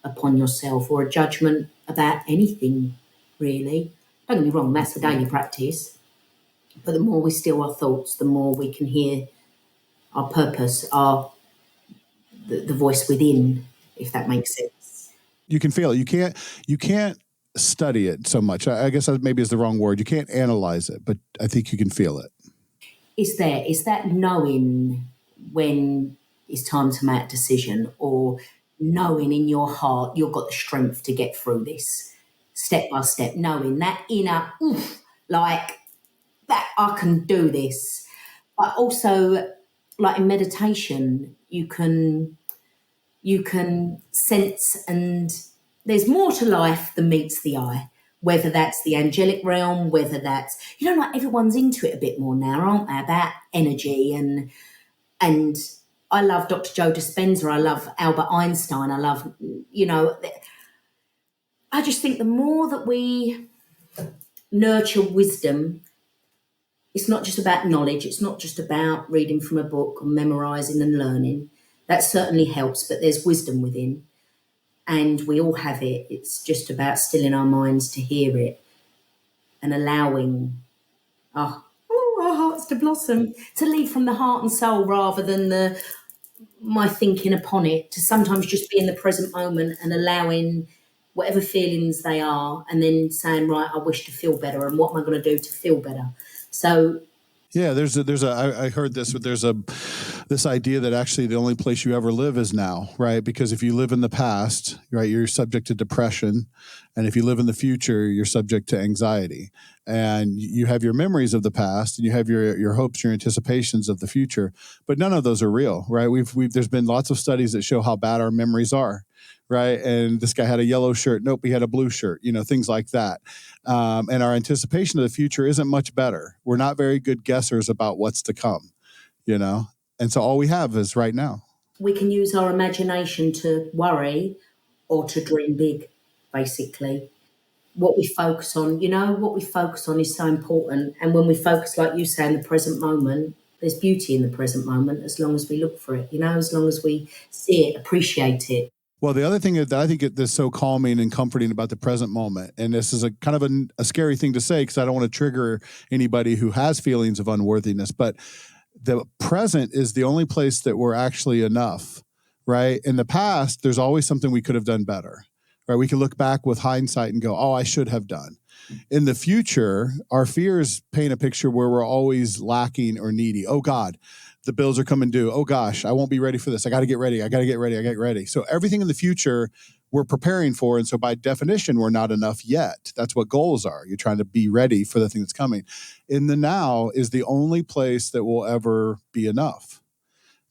upon yourself or a judgment about anything, really. Don't get me wrong, that's the daily practice. But the more we still our thoughts, the more we can hear our purpose, the voice within, if that makes sense. You can feel it. You can't study it so much. I guess that maybe is the wrong word. You can't analyze it, but I think you can feel it. It's that knowing when it's time to make a decision, or knowing in your heart you've got the strength to get through this step by step, knowing that inner oof, like that I can do this. But also, like in meditation, you can sense, and there's more to life than meets the eye. Whether that's the angelic realm, whether that's, like everyone's into it a bit more now, aren't they? About energy and I love Dr. Joe Dispenza. I love Albert Einstein. I love, I just think the more that we nurture wisdom, it's not just about knowledge. It's not just about reading from a book or memorizing and learning. That certainly helps, but there's wisdom within, and we all have it. It's just about stilling our minds to hear it and allowing our hearts to blossom, to lead from the heart and soul rather than my thinking upon it, to sometimes just be in the present moment and allowing whatever feelings they are, and then saying, right, I wish to feel better, and what am I going to do to feel better? So Yeah, I heard this, but this idea that actually the only place you ever live is now, right? Because if you live in the past, right, you're subject to depression. And if you live in the future, you're subject to anxiety. And you have your memories of the past, and you have your hopes, your anticipations of the future, but none of those are real, right? There's been lots of studies that show how bad our memories are, right? And this guy had a yellow shirt. Nope, he had a blue shirt, things like that. And our anticipation of the future isn't much better. We're not very good guessers about what's to come, you know? And so all we have is right now. we can use our imagination to worry or to dream big, basically. What we focus on, what we focus on is so important. And when we focus, like you say, in the present moment, there's beauty in the present moment as long as we look for it, as long as we see it, appreciate it. Well, the other thing that I think that's so calming and comforting about the present moment, and this is a kind of a scary thing to say because I don't want to trigger anybody who has feelings of unworthiness, but the present is the only place that we're actually enough, right? In the past, there's always something we could have done better, right? We can look back with hindsight and go, oh, I should have done. In the future, our fears paint a picture where we're always lacking or needy. Oh God, the bills are coming due. Oh gosh, I won't be ready for this. I got to get ready. I got to get ready. I get ready. So everything in the future we're preparing for. And so by definition, we're not enough yet. That's what goals are. You're trying to be ready for the thing that's coming. In the now is the only place that will ever be enough.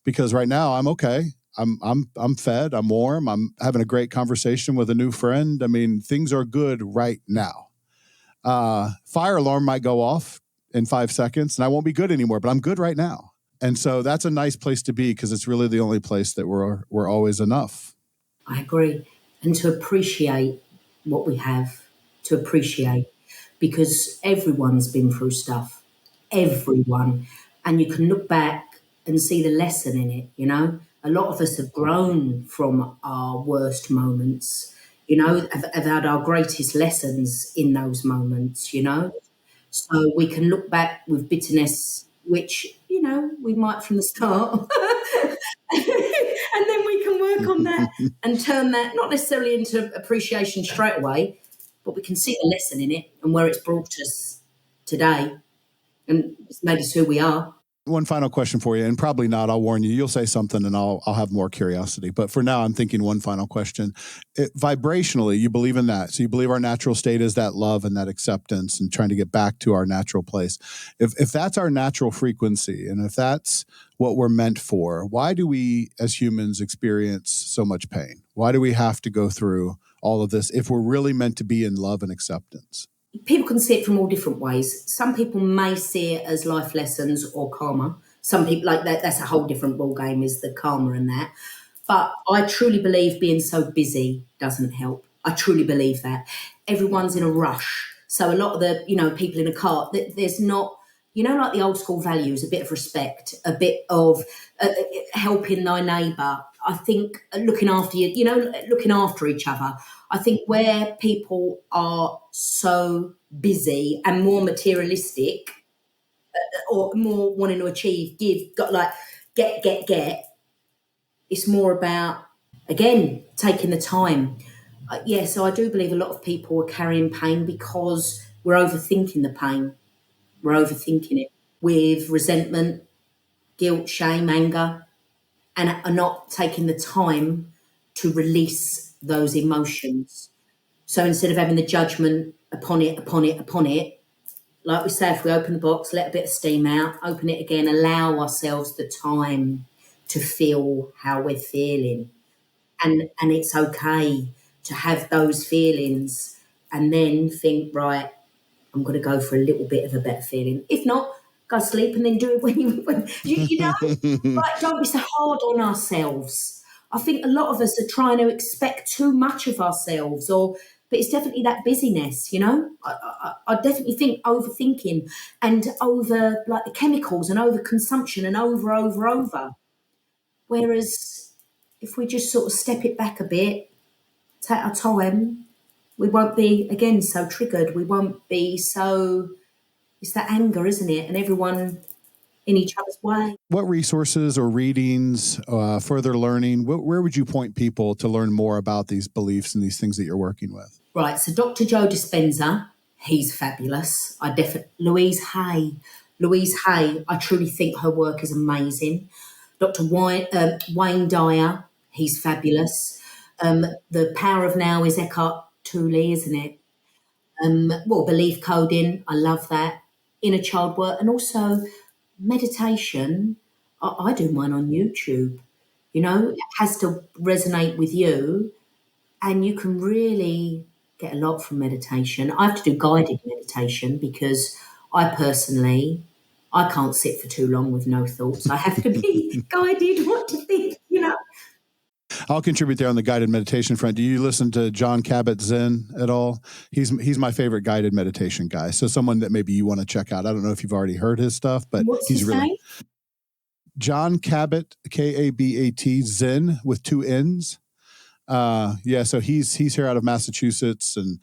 Because right now I'm okay. I'm fed. I'm warm. I'm having a great conversation with a new friend. I mean, things are good right now. Fire alarm might go off in 5 seconds and I won't be good anymore, but I'm good right now. And so that's a nice place to be because it's really the only place that we're always enough. I agree. And to appreciate what we have, to appreciate, because everyone's been through stuff, everyone. And you can look back and see the lesson in it, you know? A lot of us have grown from our worst moments, you know, have had our greatest lessons in those moments, you know? So we can look back with bitterness, which, you know, we might from the start. And then we can work on that and turn that not necessarily into appreciation straight away, but we can see the lesson in it and where it's brought us today and it's made us who we are. One final question for you, and probably not, I'll warn you, you'll say something and I'll have more curiosity. But for now, I'm thinking one final question. Vibrationally, you believe in that. So you believe our natural state is that love and that acceptance and trying to get back to our natural place. If that's our natural frequency and if that's what we're meant for, why do we as humans experience so much pain? Why do we have to go through all of this if we're really meant to be in love and acceptance? People can see it from all different ways. Some people may see it as life lessons or karma. Some people like that. That's a whole different ball game, is the karma and that. But I truly believe being so busy doesn't help. I truly believe that. Everyone's in a rush. So a lot of the, you know, people in a car, there's not, you know, like the old school values, a bit of respect, a bit of helping thy neighbour. I think looking after you, you know, looking after each other. I think where people are so busy and more materialistic or more wanting to achieve, give, got like get, it's more about, again, taking the time. Yeah, so I do believe a lot of people are carrying pain because we're overthinking the pain. We're overthinking it with resentment, guilt, shame, anger, and are not taking the time to release those emotions. So instead of having the judgment upon it, like we say, if we open the box, let a bit of steam out, open it again, allow ourselves the time to feel how we're feeling. And it's okay to have those feelings and then think, right, I'm going to go for a little bit of a better feeling. If not, go sleep and then do it when you know, like, don't be so hard on ourselves. I think a lot of us are trying to expect too much of ourselves, but it's definitely that busyness, you know. I definitely think overthinking and over like the chemicals and over consumption and over. Whereas if we just sort of step it back a bit, take our time, we won't be again so triggered. We won't be so. It's that anger, isn't it? And everyone in each other's way. What resources or readings, further learning, where would you point people to learn more about these beliefs and these things that you're working with? Right. So Dr. Joe Dispenza, he's fabulous. Louise Hay, I truly think her work is amazing. Dr. Wayne Dyer, he's fabulous. The Power of Now is Eckhart Tolle, isn't it? Belief coding, I love that. Inner child work, and also meditation. I do mine on YouTube. You know, it has to resonate with you, and you can really get a lot from meditation. I have to do guided meditation because I personally, I can't sit for too long with no thoughts. I have to be guided what to think, you know. I'll contribute there on the guided meditation front. Do you listen to John Kabat-Zinn at all? He's my favorite guided meditation guy. So someone that maybe you want to check out. I don't know if you've already heard his stuff, but What's he's his really name? John Kabat, Kabat, Zen with 2 N's. Yeah, so he's here out of Massachusetts, and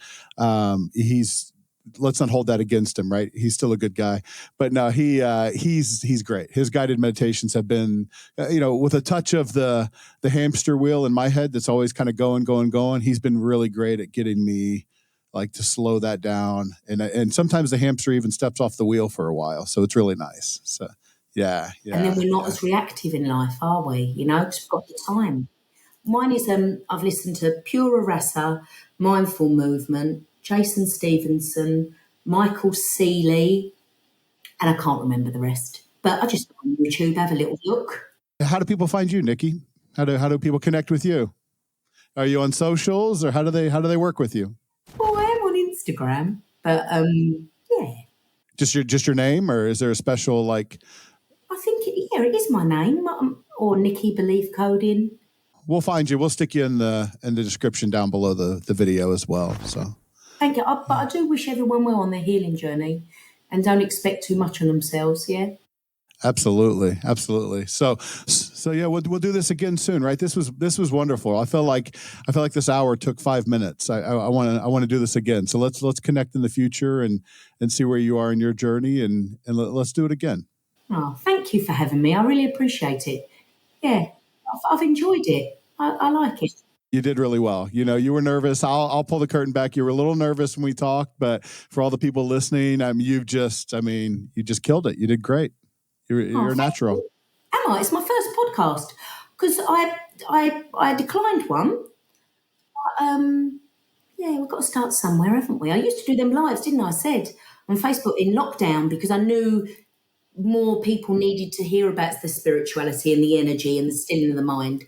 let's not hold that against him, right? He's still a good guy, but no, he's great. His guided meditations have been, with a touch of the hamster wheel in my head that's always kind of going. He's been really great at getting me like to slow that down, and sometimes the hamster even steps off the wheel for a while, so it's really nice. So yeah. And then we're not as reactive in life, are we? Because we've got the time. Mine is I've listened to Pura Rasa, Mindful Movement, Jason Stevenson, Michael Seeley, and I can't remember the rest. But I just on YouTube, have a little look. How do people find you, Nicky? How do people connect with you? Are you on socials, or how do they work with you? Oh, I am on Instagram, but yeah. Just your name, or is there a special like? I think it is my name, or Nicky Belief Coding. We'll find you. We'll stick you in the description down below the video as well. So thank you. But I do wish everyone well on their healing journey, and don't expect too much on themselves. Yeah. Absolutely. So yeah, we'll do this again soon, right? This was wonderful. I felt like this hour took 5 minutes. I want to do this again. So let's connect in the future and see where you are in your journey, and let's do it again. Oh, thank you for having me. I really appreciate it. Yeah, I've enjoyed it. I like it. You did really well. You were nervous. I'll pull the curtain back. You were a little nervous when we talked, but for all the people listening, you just killed it. You did great. You're natural. Am I? It's my first podcast because I declined one. Yeah, we've got to start somewhere, haven't we? I used to do them lives, didn't I? I said on Facebook in lockdown because I knew more people needed to hear about the spirituality and the energy and the stilling of the mind.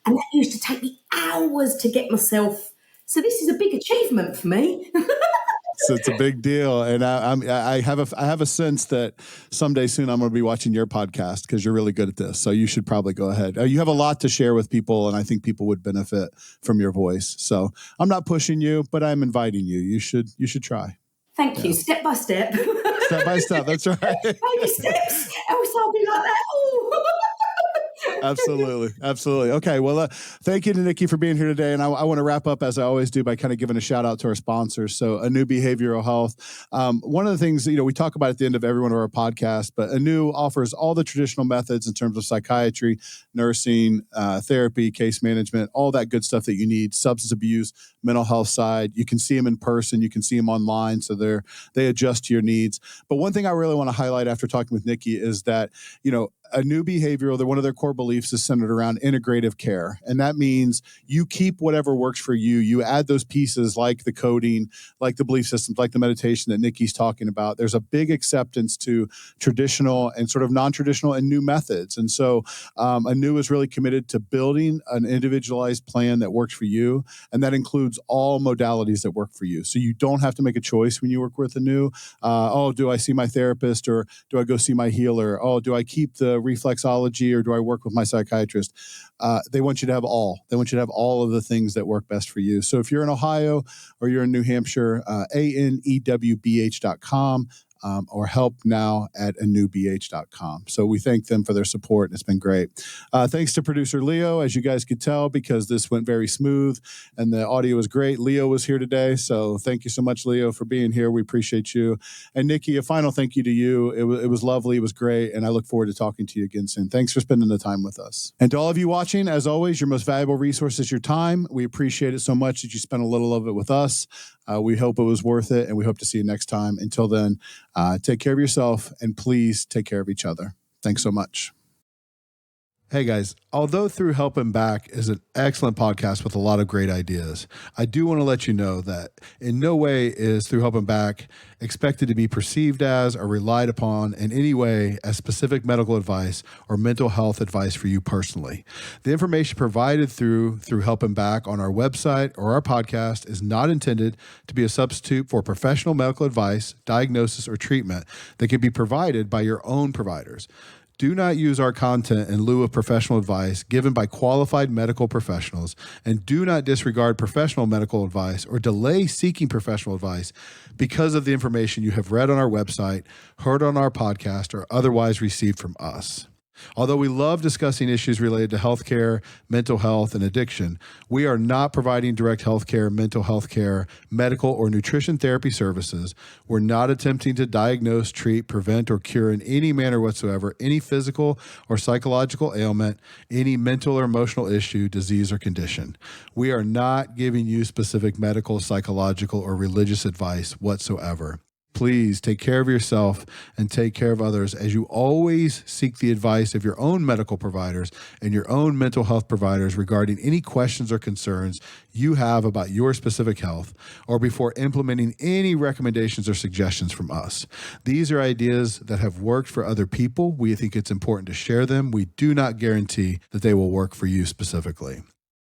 And that used to take me hours to get myself. So this is a big achievement for me. So it's a big deal, and I have a sense that someday soon I'm going to be watching your podcast because you're really good at this. So you should probably go ahead. You have a lot to share with people, and I think people would benefit from your voice. So I'm not pushing you, but I'm inviting you. You should try. Thank you. Step by step. Step by step. That's right. Baby steps. Else I'll be like that. Ooh. Absolutely. Okay. Well, thank you to Nicky for being here today. And I want to wrap up, as I always do, by kind of giving a shout out to our sponsors. So Anew Behavioral Health. One of the things, we talk about at the end of every one of our podcasts, but Anew offers all the traditional methods in terms of psychiatry, nursing, therapy, case management, all that good stuff that you need, substance abuse, mental health side. You can see them in person. You can see them online. So they adjust to your needs. But one thing I really want to highlight after talking with Nicky is that, Anew Behavioral, one of their core beliefs is centered around integrative care. And that means you keep whatever works for you. You add those pieces like the coding, like the belief systems, like the meditation that Nicky's talking about. There's a big acceptance to traditional and sort of non-traditional and new methods. And so Anew is really committed to building an individualized plan that works for you. And that includes all modalities that work for you. So you don't have to make a choice when you work with Anew. Do I see my therapist, or do I go see my healer? Do I keep the reflexology, or do I work with my psychiatrist? They want you to have all. They want you to have all of the things that work best for you. So if you're in Ohio or you're in New Hampshire, anewbh.com. Or help now at anewbh.com. So we thank them for their support, and it's been great. Thanks to producer Leo, as you guys could tell, because this went very smooth and the audio was great. Leo was here today, so thank you so much, Leo, for being here. We appreciate you. And Nicky, a final thank you to you. It was lovely. It was great, and I look forward to talking to you again soon. Thanks for spending the time with us. And to all of you watching, as always, your most valuable resource is your time. We appreciate it so much that you spent a little of it with us. We hope it was worth it, and we hope to see you next time. Until then, take care of yourself, and please take care of each other. Thanks so much. Hey guys, although Through Help and Back is an excellent podcast with a lot of great ideas, I do want to let you know that in no way is Through Help and Back expected to be perceived as or relied upon in any way as specific medical advice or mental health advice for you personally. The information provided through Help and Back on our website or our podcast is not intended to be a substitute for professional medical advice, diagnosis, or treatment that can be provided by your own providers. Do not use our content in lieu of professional advice given by qualified medical professionals, and do not disregard professional medical advice or delay seeking professional advice because of the information you have read on our website, heard on our podcast, or otherwise received from us. Although we love discussing issues related to healthcare, mental health, and addiction, we are not providing direct healthcare, mental health care, medical, or nutrition therapy services. We're not attempting to diagnose, treat, prevent, or cure in any manner whatsoever any physical or psychological ailment, any mental or emotional issue, disease, or condition. We are not giving you specific medical, psychological, or religious advice whatsoever. Please take care of yourself and take care of others as you always seek the advice of your own medical providers and your own mental health providers regarding any questions or concerns you have about your specific health, or before implementing any recommendations or suggestions from us. These are ideas that have worked for other people. We think it's important to share them. We do not guarantee that they will work for you specifically.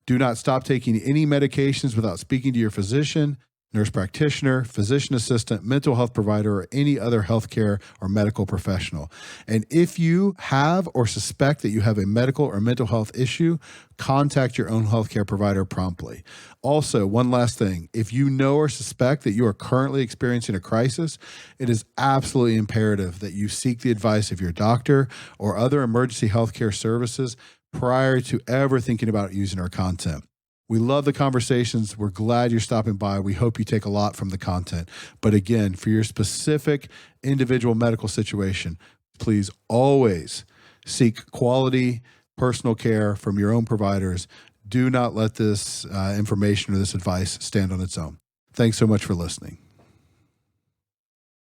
Do not stop taking any medications without speaking to your physician, nurse practitioner, physician assistant, mental health provider, or any other healthcare or medical professional. And if you have or suspect that you have a medical or mental health issue, contact your own healthcare provider promptly. Also, one last thing, if you know or suspect that you are currently experiencing a crisis, it is absolutely imperative that you seek the advice of your doctor or other emergency healthcare services prior to ever thinking about using our content. We love the conversations. We're glad you're stopping by. We hope you take a lot from the content. But again, for your specific individual medical situation, please always seek quality personal care from your own providers. Do not let this information or this advice stand on its own. Thanks so much for listening.